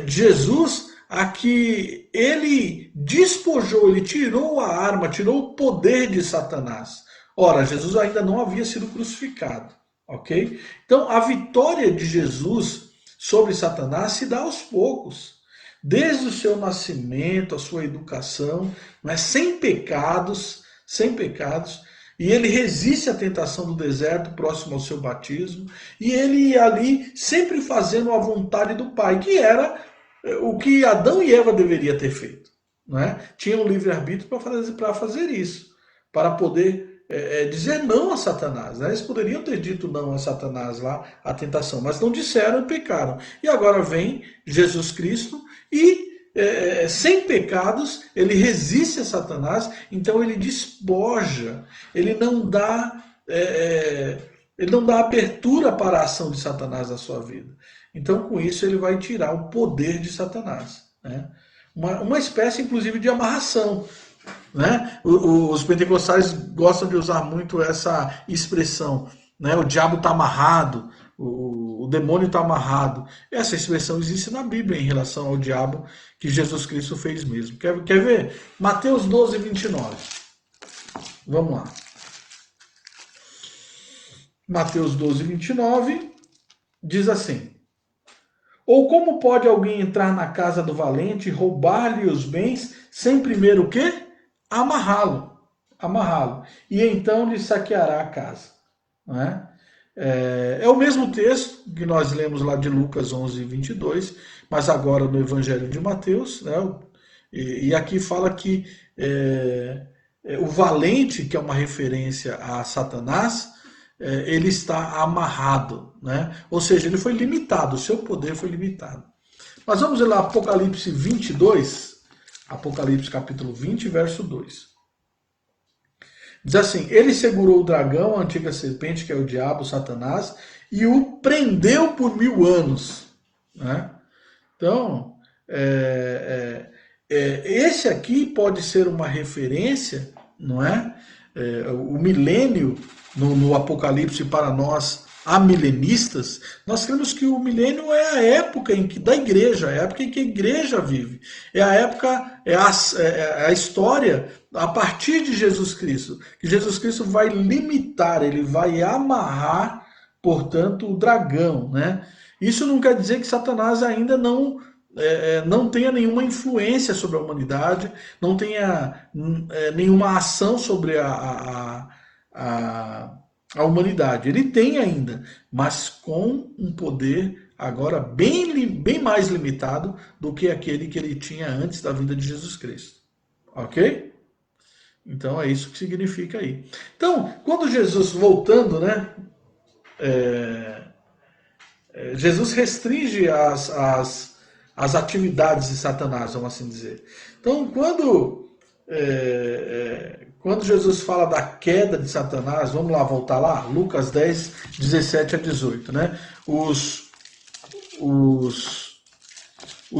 de Jesus a que ele despojou, ele tirou a arma, tirou o poder de Satanás. Ora, Jesus ainda não havia sido crucificado, ok? Então, a vitória de Jesus sobre Satanás se dá aos poucos. Desde o seu nascimento, a sua educação, mas sem pecados, e ele resiste à tentação do deserto próximo ao seu batismo, e ele ali sempre fazendo a vontade do Pai, que era o que Adão e Eva deveriam ter feito. Né? Tinham livre-arbítrio para fazer isso, para poder dizer não a Satanás. Né? Eles poderiam ter dito não a Satanás lá, a tentação, mas não disseram e pecaram. E agora vem Jesus Cristo e sem pecados, ele resiste a Satanás, então ele despoja, ele não dá abertura para a ação de Satanás na sua vida. Então, com isso, ele vai tirar o poder de Satanás. Né? Uma espécie, inclusive, de amarração. Né? Os pentecostais gostam de usar muito essa expressão. Né? O diabo está amarrado, o demônio está amarrado. Essa expressão existe na Bíblia em relação ao diabo que Jesus Cristo fez mesmo. Quer ver? Mateus 12, 29. Vamos lá. Mateus 12, 29 diz assim: Ou como pode alguém entrar na casa do valente e roubar-lhe os bens sem primeiro o quê? Amarrá-lo. E então lhe saqueará a casa. Não é? É o mesmo texto que nós lemos lá de Lucas 11, 22, mas agora no Evangelho de Mateus, né? E aqui fala que o valente, que é uma referência a Satanás, ele está amarrado, né? Ou seja, ele foi limitado, o seu poder foi limitado. Mas vamos lá, Apocalipse 22, Apocalipse capítulo 20, verso 2. Diz assim: ele segurou o dragão, a antiga serpente, que é o diabo, Satanás, e o prendeu por 1000 anos. Né? Então, esse aqui pode ser uma referência, não é? O milênio no Apocalipse para nós amilenistas, nós cremos que o milênio é a época em que da igreja, é a época em que a igreja vive, é a época, é a história a partir de Jesus Cristo, que Jesus Cristo vai limitar, ele vai amarrar, portanto, o dragão, né? Isso não quer dizer que Satanás ainda não tenha nenhuma influência sobre a humanidade, não tenha nenhuma ação sobre a, a humanidade. Ele tem ainda, mas com um poder agora bem mais limitado do que aquele que ele tinha antes da vinda de Jesus Cristo. Ok? Então é isso que significa aí. Então, quando Jesus, voltando, né? Jesus restringe as atividades de Satanás, vamos assim dizer. Então, quando Jesus fala da queda de Satanás, vamos lá, voltar lá, Lucas 10, 17 a 18, né? Os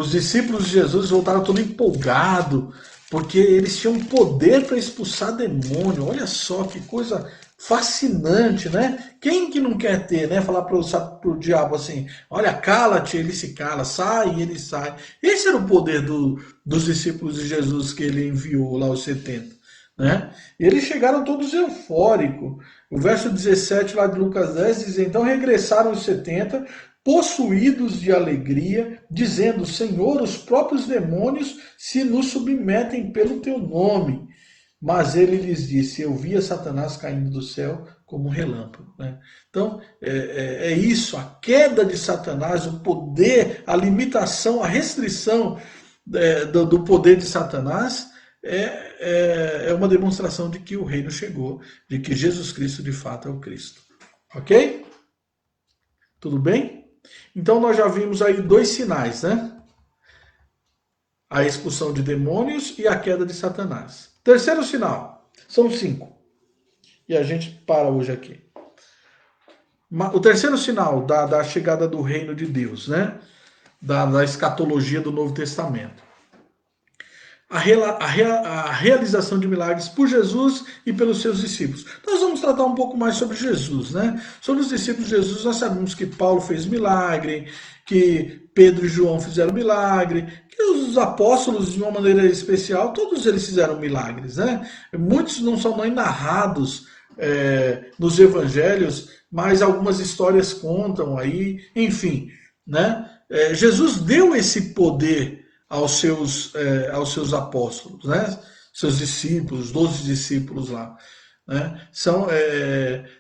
discípulos de Jesus voltaram todo empolgado, porque eles tinham poder para expulsar demônio. Olha só que coisa fascinante, né? Quem que não quer ter, né? Falar para o diabo assim, olha, cala-te, ele se cala, sai, ele sai. Esse era o poder dos discípulos de Jesus que ele enviou lá os 70. Né? E eles chegaram todos eufóricos. O verso 17 lá de Lucas 10 diz: então regressaram os 70, possuídos de alegria, dizendo: Senhor, os próprios demônios se nos submetem pelo teu nome. Mas ele lhes disse: eu via Satanás caindo do céu como um relâmpago. Né? Então, é isso, a queda de Satanás, o poder, a limitação, a restrição do poder de Satanás é uma demonstração de que o reino chegou, de que Jesus Cristo de fato é o Cristo. Ok? Tudo bem? Então nós já vimos aí 2 sinais, né? A expulsão de demônios e a queda de Satanás. Terceiro sinal, são 5. E a gente para hoje aqui. O terceiro sinal da chegada do reino de Deus, né? Da escatologia do Novo Testamento. A realização de milagres por Jesus e pelos seus discípulos. Nós vamos tratar um pouco mais sobre Jesus, né? Sobre os discípulos de Jesus, nós sabemos que Paulo fez milagre, que Pedro e João fizeram milagre, que os apóstolos, de uma maneira especial, todos eles fizeram milagres, né? Muitos não são nem narrados nos evangelhos, mas algumas histórias contam aí, enfim, né? Jesus deu esse poder aos seus apóstolos, né? Seus discípulos, 12 discípulos lá. Né?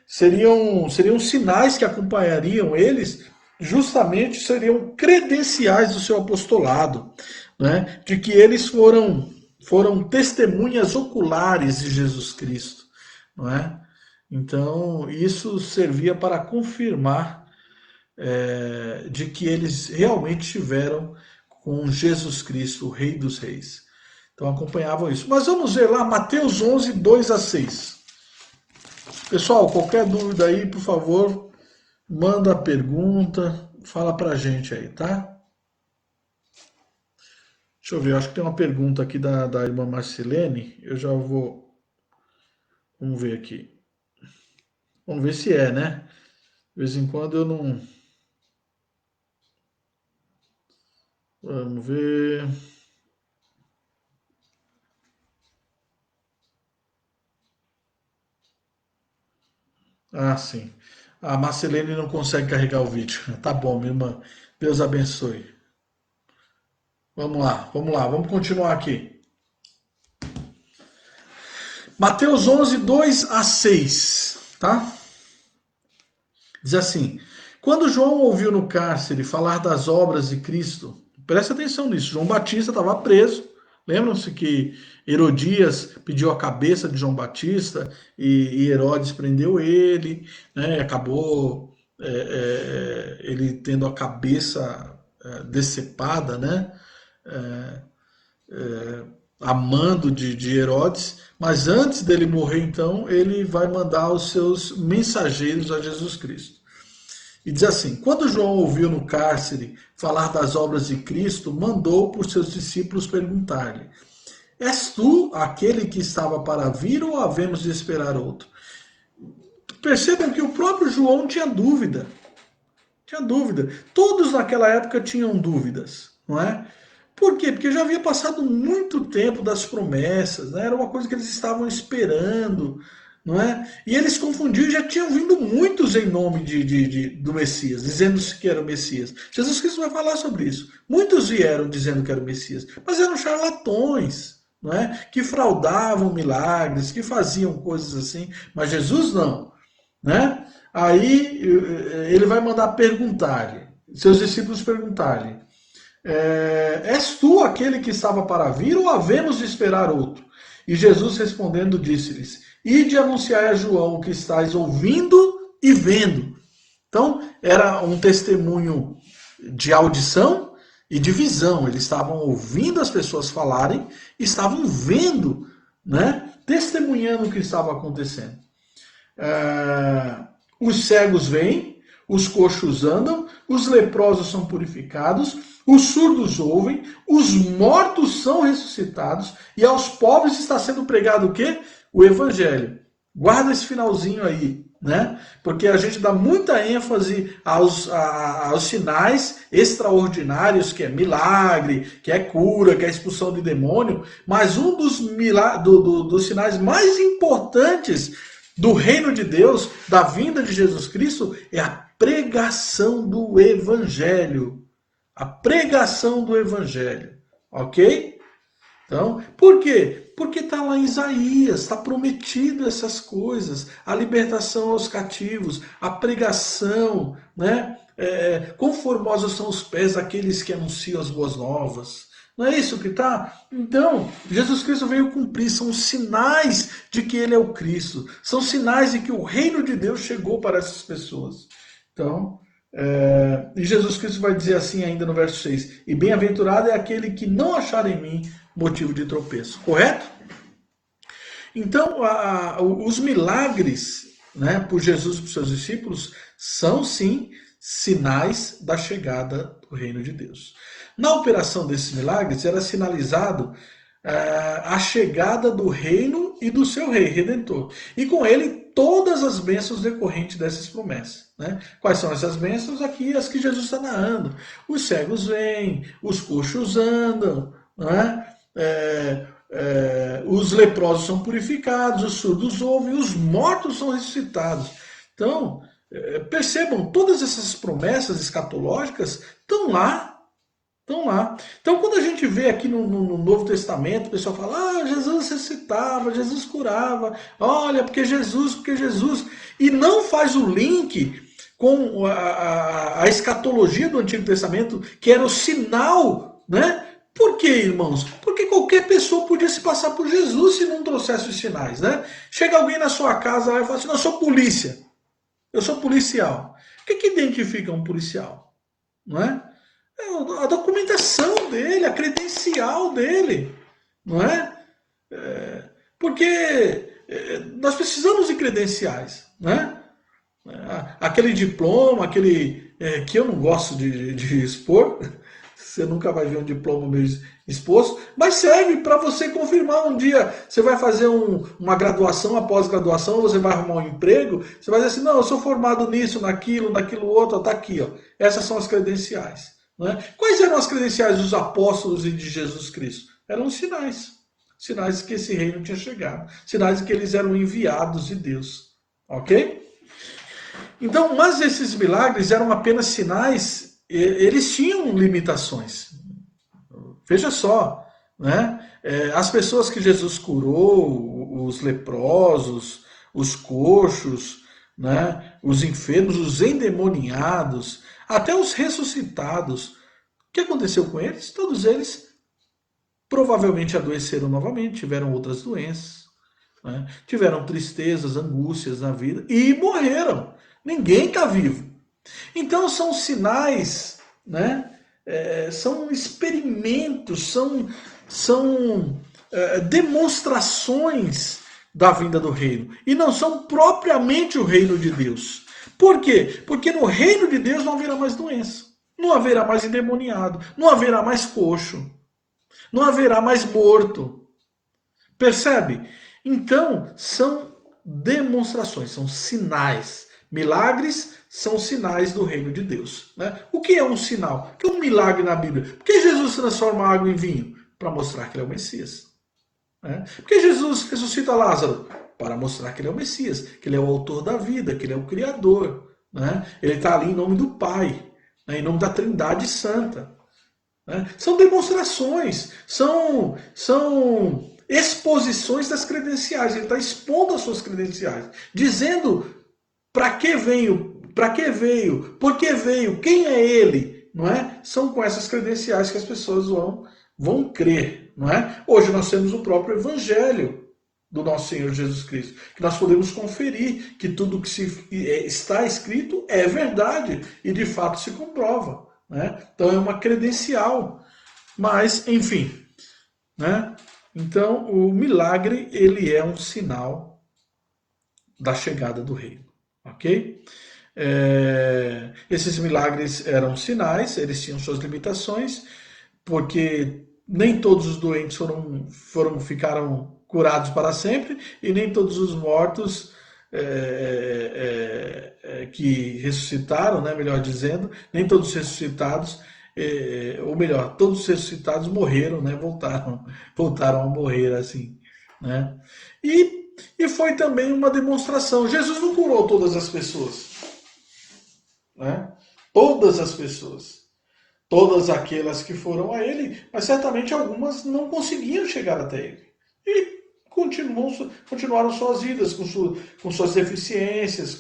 Seriam sinais que acompanhariam eles, justamente seriam credenciais do seu apostolado, né? De que eles foram testemunhas oculares de Jesus Cristo. Não é? Então, isso servia para confirmar de que eles realmente tiveram com Jesus Cristo, o Rei dos Reis. Então acompanhavam isso. Mas vamos ver lá, Mateus 11, 2 a 6. Pessoal, qualquer dúvida aí, por favor, manda a pergunta, fala pra gente aí, tá? Deixa eu ver, acho que tem uma pergunta aqui da irmã Marcelene, eu já vou... Vamos ver aqui. Vamos ver se é, né? De vez em quando eu não... Vamos ver... Ah, sim. A Marcelene não consegue carregar o vídeo. Tá bom, minha irmã. Deus abençoe. Vamos lá, vamos continuar aqui. Mateus 11, 2 a 6, tá? Diz assim: quando João ouviu no cárcere falar das obras de Cristo, presta atenção nisso, João Batista estava preso. Lembram-se que Herodias pediu a cabeça de João Batista e Herodes prendeu ele, né? Acabou ele tendo a cabeça decepada, né? a mando de Herodes, mas antes dele morrer, então, ele vai mandar os seus mensageiros a Jesus Cristo. E diz assim: quando João ouviu no cárcere falar das obras de Cristo, mandou por seus discípulos perguntar-lhe: és tu aquele que estava para vir ou havemos de esperar outro? Percebam que o próprio João tinha dúvida. Tinha dúvida. Todos naquela época tinham dúvidas, não é? Por quê? Porque já havia passado muito tempo das promessas, né? Era uma coisa que eles estavam esperando, não é? E eles confundiam, já tinham vindo muitos em nome do Messias, dizendo-se que era o Messias. Jesus Cristo vai falar sobre isso. Muitos vieram dizendo que era o Messias, mas eram charlatões, não é? Que fraudavam milagres, que faziam coisas assim, mas Jesus não, né? Aí ele vai mandar perguntar-lhe, seus discípulos perguntar-lhe: és tu aquele que estava para vir ou havemos de esperar outro? E Jesus respondendo disse-lhes: ide anunciar a João o que estáis ouvindo e vendo. Então era um testemunho de audição e de visão. Eles estavam ouvindo as pessoas falarem, estavam vendo, né? Testemunhando o que estava acontecendo. Os cegos veem, os coxos andam, os leprosos são purificados, os surdos ouvem, os mortos são ressuscitados e aos pobres está sendo pregado o quê? O evangelho. Guarda esse finalzinho aí, né? Porque a gente dá muita ênfase aos sinais extraordinários, que é milagre, que é cura, que é expulsão de demônio, mas um dos sinais mais importantes do reino de Deus, da vinda de Jesus Cristo, é a pregação do Evangelho. A pregação do Evangelho. Ok? Então, por quê? Porque está lá em Isaías, está prometido essas coisas. A libertação aos cativos, a pregação, né? Conformosos são os pés daqueles que anunciam as boas novas. Não é isso que está? Então, Jesus Cristo veio cumprir, são sinais de que Ele é o Cristo, são sinais de que o reino de Deus chegou para essas pessoas. Então, e Jesus Cristo vai dizer assim ainda no verso 6, e bem-aventurado é aquele que não achar em mim motivo de tropeço, correto? Então, os milagres, né, por Jesus e por seus discípulos, são sim sinais da chegada do reino de Deus. Na operação desses milagres era sinalizado a chegada do reino e do seu rei redentor. E com ele todas as bênçãos decorrentes dessas promessas. Né? Quais são essas bênçãos? Aqui as que Jesus está narrando. Os cegos vêm, os coxos andam, né? Os leprosos são purificados, os surdos ouvem, os mortos são ressuscitados. Então, percebam, todas essas promessas escatológicas estão lá. Estão lá. Então, quando a gente vê aqui no Novo Testamento, o pessoal fala: Jesus ressuscitava, Jesus curava, olha, porque Jesus, e não faz o link com a escatologia do Antigo Testamento, que era o sinal, né? Por quê, irmãos? Porque qualquer pessoa podia se passar por Jesus se não trouxesse os sinais, né? Chega alguém na sua casa e fala assim: não, eu sou polícia, eu sou policial. O que identifica um policial? Não é? A documentação dele, a credencial dele, não é? Porque nós precisamos de credenciais, né? Aquele diploma, que eu não gosto de expor, você nunca vai ver um diploma meio exposto, mas serve para você confirmar um dia. Você vai fazer uma graduação, uma pós-graduação, você vai arrumar um emprego, você vai dizer assim: não, eu sou formado nisso, naquilo outro, está aqui, ó. Essas são as credenciais. Né? Quais eram as credenciais dos apóstolos e de Jesus Cristo? Eram sinais. Sinais de que esse reino tinha chegado. Sinais de que eles eram enviados de Deus. Ok? Então, mas esses milagres eram apenas sinais, eles tinham limitações. Veja só, né? As pessoas que Jesus curou, os leprosos, os coxos, né? Os enfermos, os endemoniados, até os ressuscitados. O que aconteceu com eles? Todos eles provavelmente adoeceram novamente, tiveram outras doenças, né? Tiveram tristezas, angústias na vida e morreram. Ninguém está vivo. Então são sinais, né? São experimentos, são demonstrações da vinda do reino e não são propriamente o reino de Deus. Por quê? Porque no reino de Deus não haverá mais doença, não haverá mais endemoniado, não haverá mais coxo, não haverá mais morto. Percebe? Então, são demonstrações, são sinais. Milagres são sinais do reino de Deus. Né? O que é um sinal? O que é um milagre na Bíblia? Por que Jesus transforma água em vinho? Para mostrar que ele é o Messias. Né? Por que Jesus ressuscita Lázaro? Para mostrar que ele é o Messias, que ele é o autor da vida, que ele é o Criador. Né? Ele está ali em nome do Pai, né? Em nome da Trindade Santa. Né? São demonstrações, são exposições das credenciais. Ele está expondo as suas credenciais, dizendo para que veio, por que veio, quem é ele, não é? São com essas credenciais que as pessoas vão crer, não é? Hoje nós temos o próprio Evangelho do nosso Senhor Jesus Cristo, que nós podemos conferir que tudo que está escrito é verdade e de fato se comprova. Né? Então é uma credencial, mas enfim, né? Então o milagre ele é um sinal da chegada do reino, ok? Esses milagres eram sinais, eles tinham suas limitações, porque nem todos os doentes ficaram curados para sempre e nem todos os mortos que ressuscitaram, né, melhor dizendo, nem todos os ressuscitados, ou melhor, todos os ressuscitados morreram, né, voltaram a morrer assim, né? E foi também uma demonstração. Jesus não curou todas as pessoas, né? Todas as pessoas, todas aquelas que foram a ele, mas certamente algumas não conseguiam chegar até ele. E continuaram suas vidas com suas deficiências,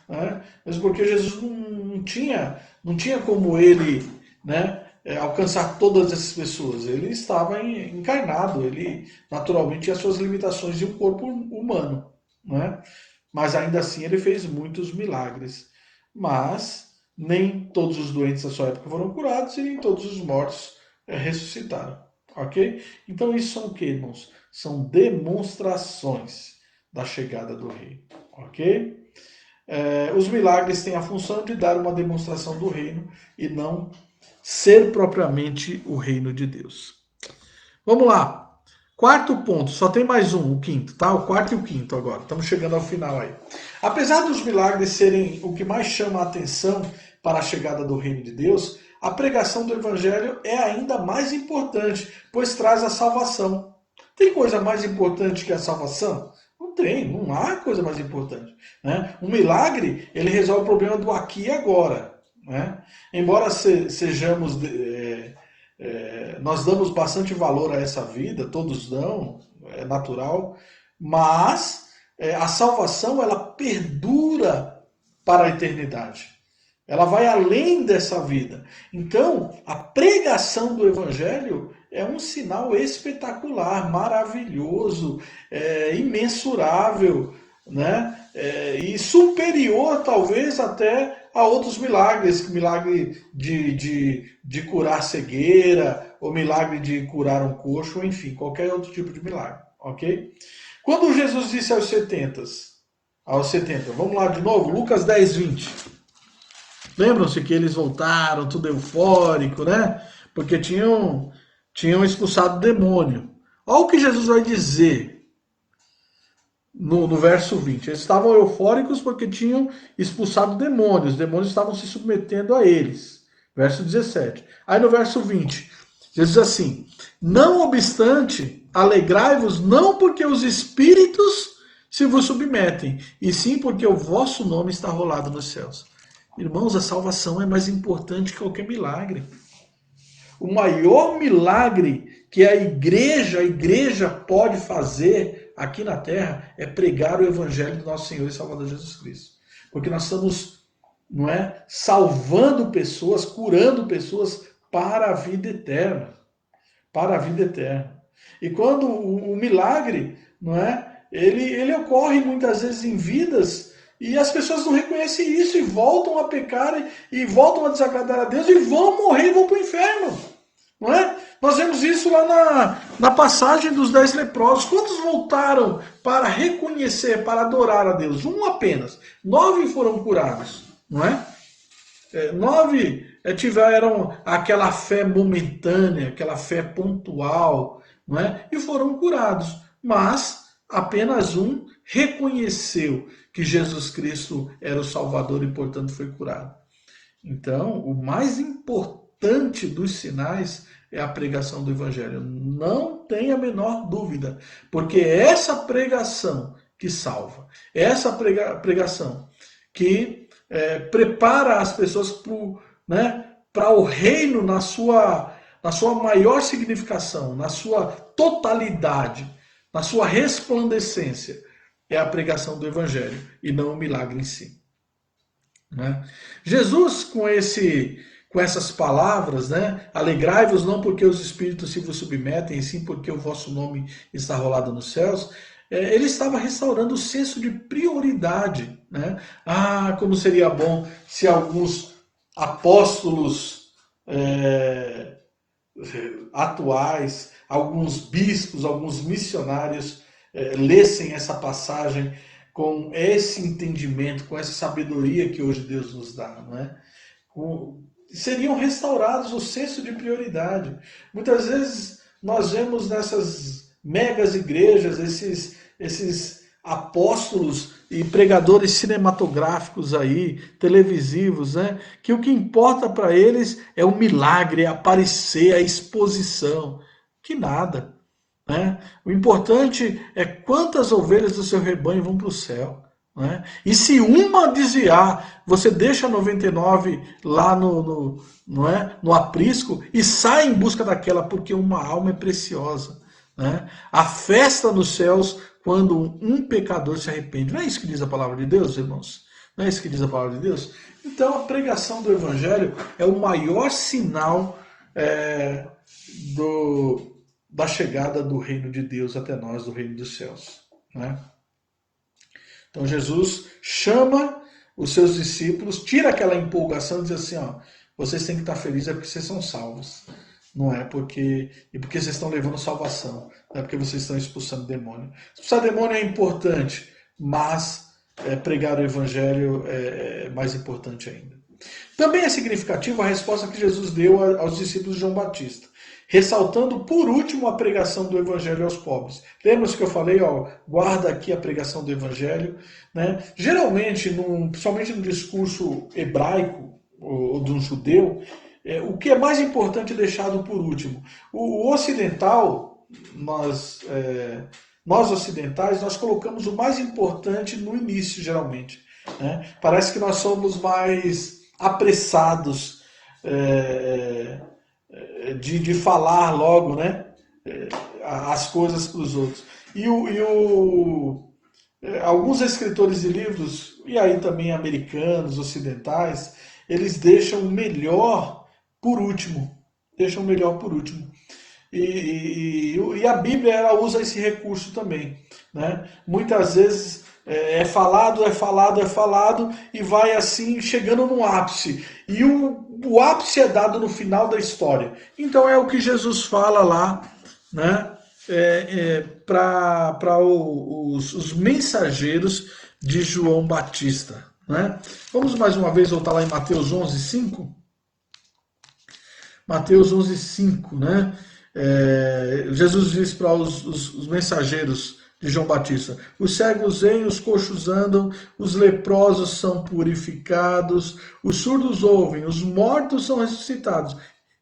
né? Mas porque Jesus não tinha como ele, né, alcançar todas essas pessoas. Ele estava encarnado, ele naturalmente tinha suas limitações de um corpo humano, né? Mas ainda assim ele fez muitos milagres. Mas nem todos os doentes da sua época foram curados e nem todos os mortos ressuscitaram. Ok? Então isso são o que, irmãos? São demonstrações da chegada do reino. Ok? Os milagres têm a função de dar uma demonstração do reino e não ser propriamente o reino de Deus. Vamos lá. Quarto ponto, só tem mais um, o quinto, tá? O quarto e o quinto agora. Estamos chegando ao final aí. Apesar dos milagres serem o que mais chama a atenção para a chegada do reino de Deus, a pregação do evangelho é ainda mais importante, pois traz a salvação. Tem coisa mais importante que a salvação? Não tem, não há coisa mais importante. Né? Um milagre, ele resolve o problema do aqui e agora. Né? Embora sejamos... nós damos bastante valor a essa vida, todos dão, é natural, mas a salvação ela perdura para a eternidade. Ela vai além dessa vida. Então, a pregação do evangelho é um sinal espetacular, maravilhoso, imensurável, né? E superior talvez até a outros milagres, milagre de curar cegueira, ou milagre de curar um coxo, enfim, qualquer outro tipo de milagre, ok? Quando Jesus disse aos 70, vamos lá de novo, Lucas 10, 20. Lembram-se que eles voltaram, tudo eufórico, né? Porque tinham expulsado o demônio. Olha o que Jesus vai dizer no verso 20. Eles estavam eufóricos porque tinham expulsado demônios. Os demônios estavam se submetendo a eles. Verso 17. Aí no verso 20, Jesus diz assim: não obstante, alegrai-vos não porque os espíritos se vos submetem, e sim porque o vosso nome está rolado nos céus. Irmãos, a salvação é mais importante que qualquer milagre. O maior milagre que a igreja pode fazer aqui na terra é pregar o evangelho do nosso Senhor e Salvador Jesus Cristo. Porque nós estamos, não é, salvando pessoas, curando pessoas para a vida eterna. Para a vida eterna. E quando o milagre, não é, ele ocorre muitas vezes em vidas e as pessoas não reconhecem isso e voltam a pecar e voltam a desagradar a Deus e vão morrer e vão para o inferno. Não é? Nós vemos isso lá na passagem dos 10 leprosos. Quantos voltaram para reconhecer, para adorar a Deus? Um apenas. 9 foram curados, não é? 9 tiveram aquela fé momentânea, aquela fé pontual, não é? E foram curados. Mas apenas um reconheceu que Jesus Cristo era o Salvador e, portanto, foi curado. Então, o mais importante dos sinais é a pregação do Evangelho. Não tenha a menor dúvida, porque é essa pregação que salva, é essa pregação que prepara as pessoas para o reino na sua maior significação, na sua totalidade, na sua resplandecência. É a pregação do Evangelho e não o milagre em si. Né? Jesus, com essas palavras, né? Alegrai-vos não porque os espíritos se vos submetem, e sim porque o vosso nome está rolado nos céus. Ele estava restaurando o senso de prioridade. Né? Ah, como seria bom se alguns apóstolos é, atuais, alguns bispos, alguns missionários lessem essa passagem com esse entendimento, com essa sabedoria que hoje Deus nos dá, não é? Seriam restaurados o senso de prioridade. Muitas vezes nós vemos nessas megas igrejas esses apóstolos e pregadores cinematográficos aí, televisivos, né? Que o que importa para eles é o milagre, é aparecer, a exposição. Que nada. Né? O importante é quantas ovelhas do seu rebanho vão para o céu. Né? E se uma desviar, você deixa 99 lá não é? No aprisco e sai em busca daquela, porque uma alma é preciosa. Né? A festa nos céus quando um pecador se arrepende. Não é isso que diz a palavra de Deus, irmãos? Não é isso que diz a palavra de Deus? Então a pregação do Evangelho é o maior sinal do, da chegada do reino de Deus até nós, do reino dos céus. Né? Então Jesus chama os seus discípulos, tira aquela empolgação e diz assim, ó, vocês têm que estar felizes é porque vocês são salvos. Não é porque vocês estão levando salvação, não é porque vocês estão expulsando demônio. Expulsar demônio é importante, mas pregar o evangelho é mais importante ainda. Também é significativa a resposta que Jesus deu aos discípulos de João Batista, ressaltando por último a pregação do evangelho aos pobres. Lembra-se que eu falei, ó, guarda aqui a pregação do evangelho, né? Geralmente, principalmente no discurso hebraico ou de um judeu, o que é mais importante é deixado por último. O ocidental, nós ocidentais, nós colocamos o mais importante no início, geralmente. Né? Parece que nós somos mais apressados de falar logo, né? As coisas para os outros. Alguns escritores de livros, e aí também americanos, ocidentais, eles deixam o melhor por último. Deixam o melhor por último. E a Bíblia ela usa esse recurso também. Né? Muitas vezes é falado, e vai assim chegando no ápice. E o ápice é dado no final da história. Então é o que Jesus fala lá, né? Para os mensageiros de João Batista. Né? Vamos mais uma vez voltar lá em Mateus 11:5. Mateus 11:5, né? Jesus diz para os mensageiros de João Batista: os cegos veem, os coxos andam, os leprosos são purificados, os surdos ouvem, os mortos são ressuscitados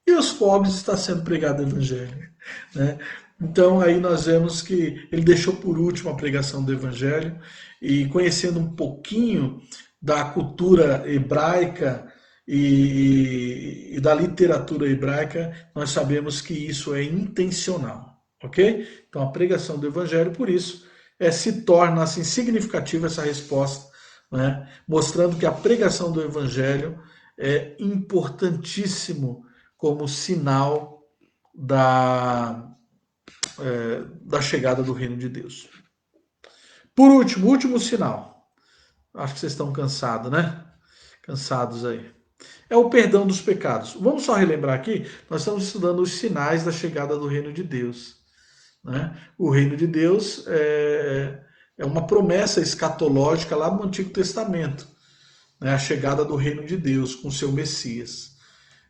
e os pobres está sendo pregado o evangelho. Né? Então aí nós vemos que ele deixou por último a pregação do evangelho e conhecendo um pouquinho da cultura hebraica e da literatura hebraica, nós sabemos que isso é intencional, ok? Então a pregação do evangelho, por isso, se torna assim significativa essa resposta, né? Mostrando que a pregação do evangelho é importantíssimo como sinal da chegada do reino de Deus. Por último, último sinal. Acho que vocês estão cansados, né? Cansados aí. é o perdão dos pecados. Vamos só relembrar aqui, nós estamos estudando os sinais da chegada do reino de Deus. Né? O reino de Deus é uma promessa escatológica lá no Antigo Testamento, né? A chegada do reino de Deus com seu Messias.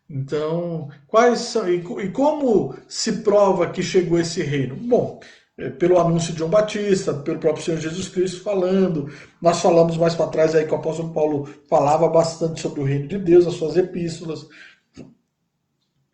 Então, quais são e como se prova que chegou esse reino? Bom, pelo anúncio de João Batista, pelo próprio Senhor Jesus Cristo falando. Nós falamos mais para trás aí que o apóstolo Paulo falava bastante sobre o reino de Deus, as suas epístolas.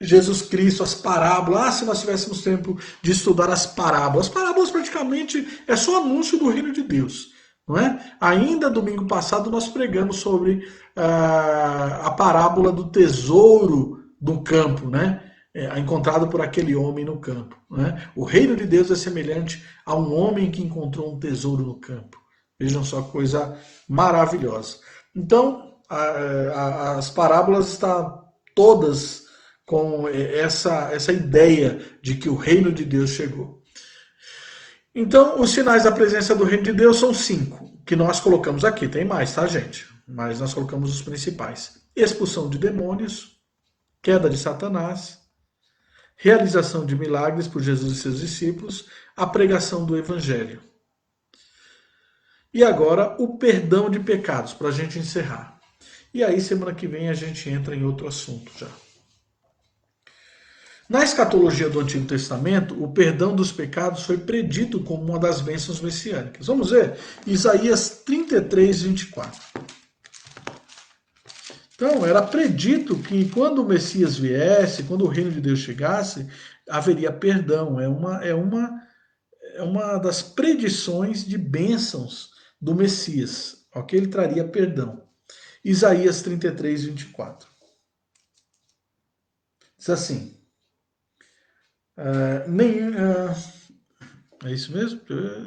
Jesus Cristo, as parábolas. Se nós tivéssemos tempo de estudar as parábolas. As parábolas praticamente é só anúncio do reino de Deus. Não é? Ainda domingo passado nós pregamos sobre a parábola do tesouro do campo, né? Encontrado por aquele homem no campo. Né? O reino de Deus é semelhante a um homem que encontrou um tesouro no campo. Vejam só que coisa maravilhosa. Então, as parábolas estão todas com essa ideia de que o reino de Deus chegou. Então, os sinais da presença do reino de Deus são 5, que nós colocamos aqui. Tem mais, tá, gente? Mas nós colocamos os principais. Expulsão de demônios, queda de Satanás, realização de milagres por Jesus e seus discípulos, a pregação do evangelho. E agora, o perdão de pecados, para a gente encerrar. E aí, semana que vem, a gente entra em outro assunto já. Na escatologia do Antigo Testamento, o perdão dos pecados foi predito como uma das bênçãos messiânicas. Vamos ver? Isaías 33, 24. Então, era predito que quando o Messias viesse, quando o reino de Deus chegasse, haveria perdão. É uma das predições de bênçãos do Messias. Ok? Ele traria perdão. Isaías 33, 24. Diz assim... é isso mesmo?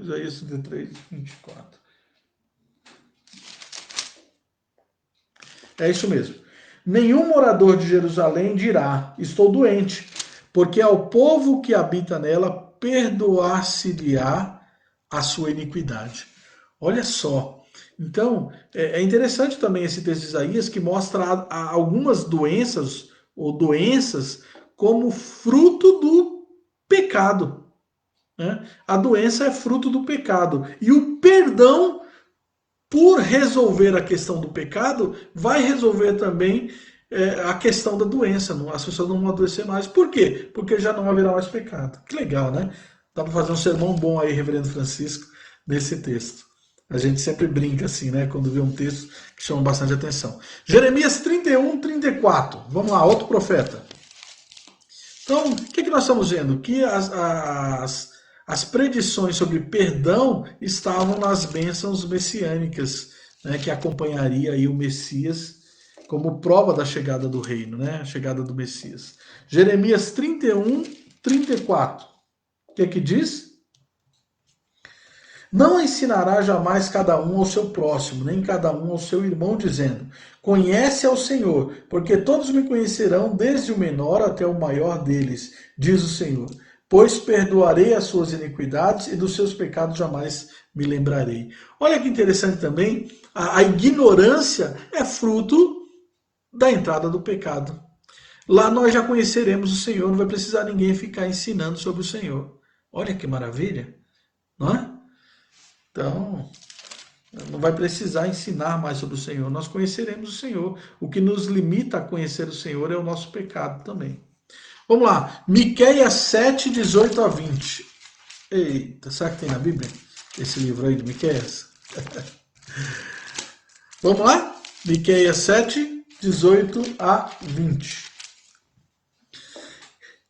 Isaías 33, 24. É isso mesmo. Nenhum morador de Jerusalém dirá, estou doente, porque ao povo que habita nela perdoar-se-lhe-á a sua iniquidade. Olha só. Então, é interessante também esse texto de Isaías que mostra algumas doenças ou doenças como fruto do pecado. Né? A doença é fruto do pecado. E o perdão, por resolver a questão do pecado, vai resolver também a questão da doença. As pessoas não vão adoecer mais. Por quê? Porque já não haverá mais pecado. Que legal, né? Dá para fazer um sermão bom aí, Reverendo Francisco, nesse texto. A gente sempre brinca assim, né? Quando vê um texto que chama bastante atenção. Jeremias 31, 34. Vamos lá, outro profeta. Então, o que nós estamos vendo? Que as predições sobre perdão estavam nas bênçãos messiânicas, né, que acompanharia aí o Messias como prova da chegada do reino, né, a chegada do Messias. Jeremias 31, 34. O que diz? Não ensinará jamais cada um ao seu próximo, nem cada um ao seu irmão, dizendo, conhece ao Senhor, porque todos me conhecerão, desde o menor até o maior deles, diz o Senhor. Pois perdoarei as suas iniquidades e dos seus pecados jamais me lembrarei. Olha que interessante também, a ignorância é fruto da entrada do pecado. Lá nós já conheceremos o Senhor, não vai precisar ninguém ficar ensinando sobre o Senhor. Olha que maravilha, não é? Então, não vai precisar ensinar mais sobre o Senhor. Nós conheceremos o Senhor. O que nos limita a conhecer o Senhor é o nosso pecado também. Vamos lá. Miqueias 7, 18 a 20. Eita, será que tem na Bíblia esse livro aí de Miqueias? Vamos lá? Miqueias 7, 18 a 20.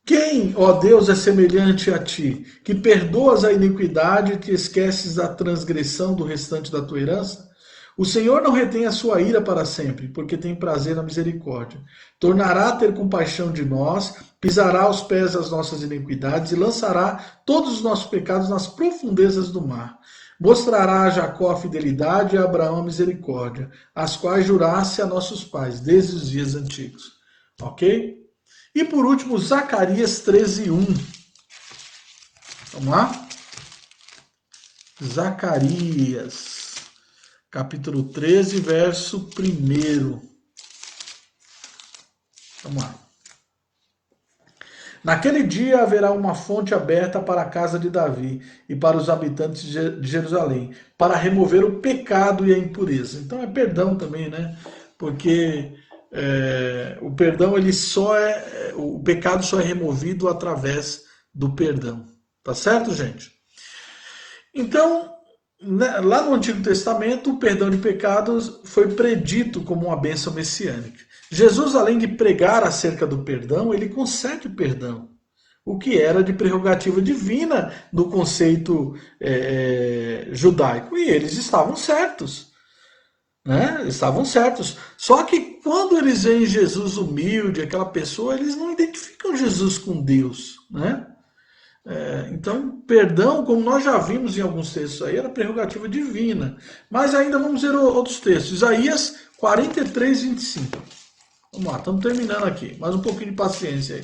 Quem, ó Deus, é semelhante a ti, que perdoas a iniquidade e te esqueces da transgressão do restante da tua herança? O Senhor não retém a sua ira para sempre, porque tem prazer na misericórdia. Tornará a ter compaixão de nós, pisará aos pés as nossas iniquidades e lançará todos os nossos pecados nas profundezas do mar. Mostrará a Jacó a fidelidade e a Abraão a misericórdia, as quais jurasse a nossos pais, desde os dias antigos. Ok? E por último, Zacarias 13, 1. Vamos lá? Zacarias, capítulo 13, verso 1. Vamos lá. Naquele dia haverá uma fonte aberta para a casa de Davi e para os habitantes de Jerusalém, para remover o pecado e a impureza. Então é perdão também, né? Porque o perdão ele só o pecado só é removido através do perdão. Tá certo, gente? Então, né, lá no Antigo Testamento, o perdão de pecados foi predito como uma bênção messiânica. Jesus, além de pregar acerca do perdão, ele concede o perdão, o que era de prerrogativa divina no conceito judaico. E eles estavam certos. Né? Estavam certos. Só que quando eles veem Jesus humilde, aquela pessoa, eles não identificam Jesus com Deus. Né? Então, perdão, como nós já vimos em alguns textos aí, era prerrogativa divina. Mas ainda vamos ver outros textos. Isaías 43, 25. Vamos lá, estamos terminando aqui. Mais um pouquinho de paciência aí.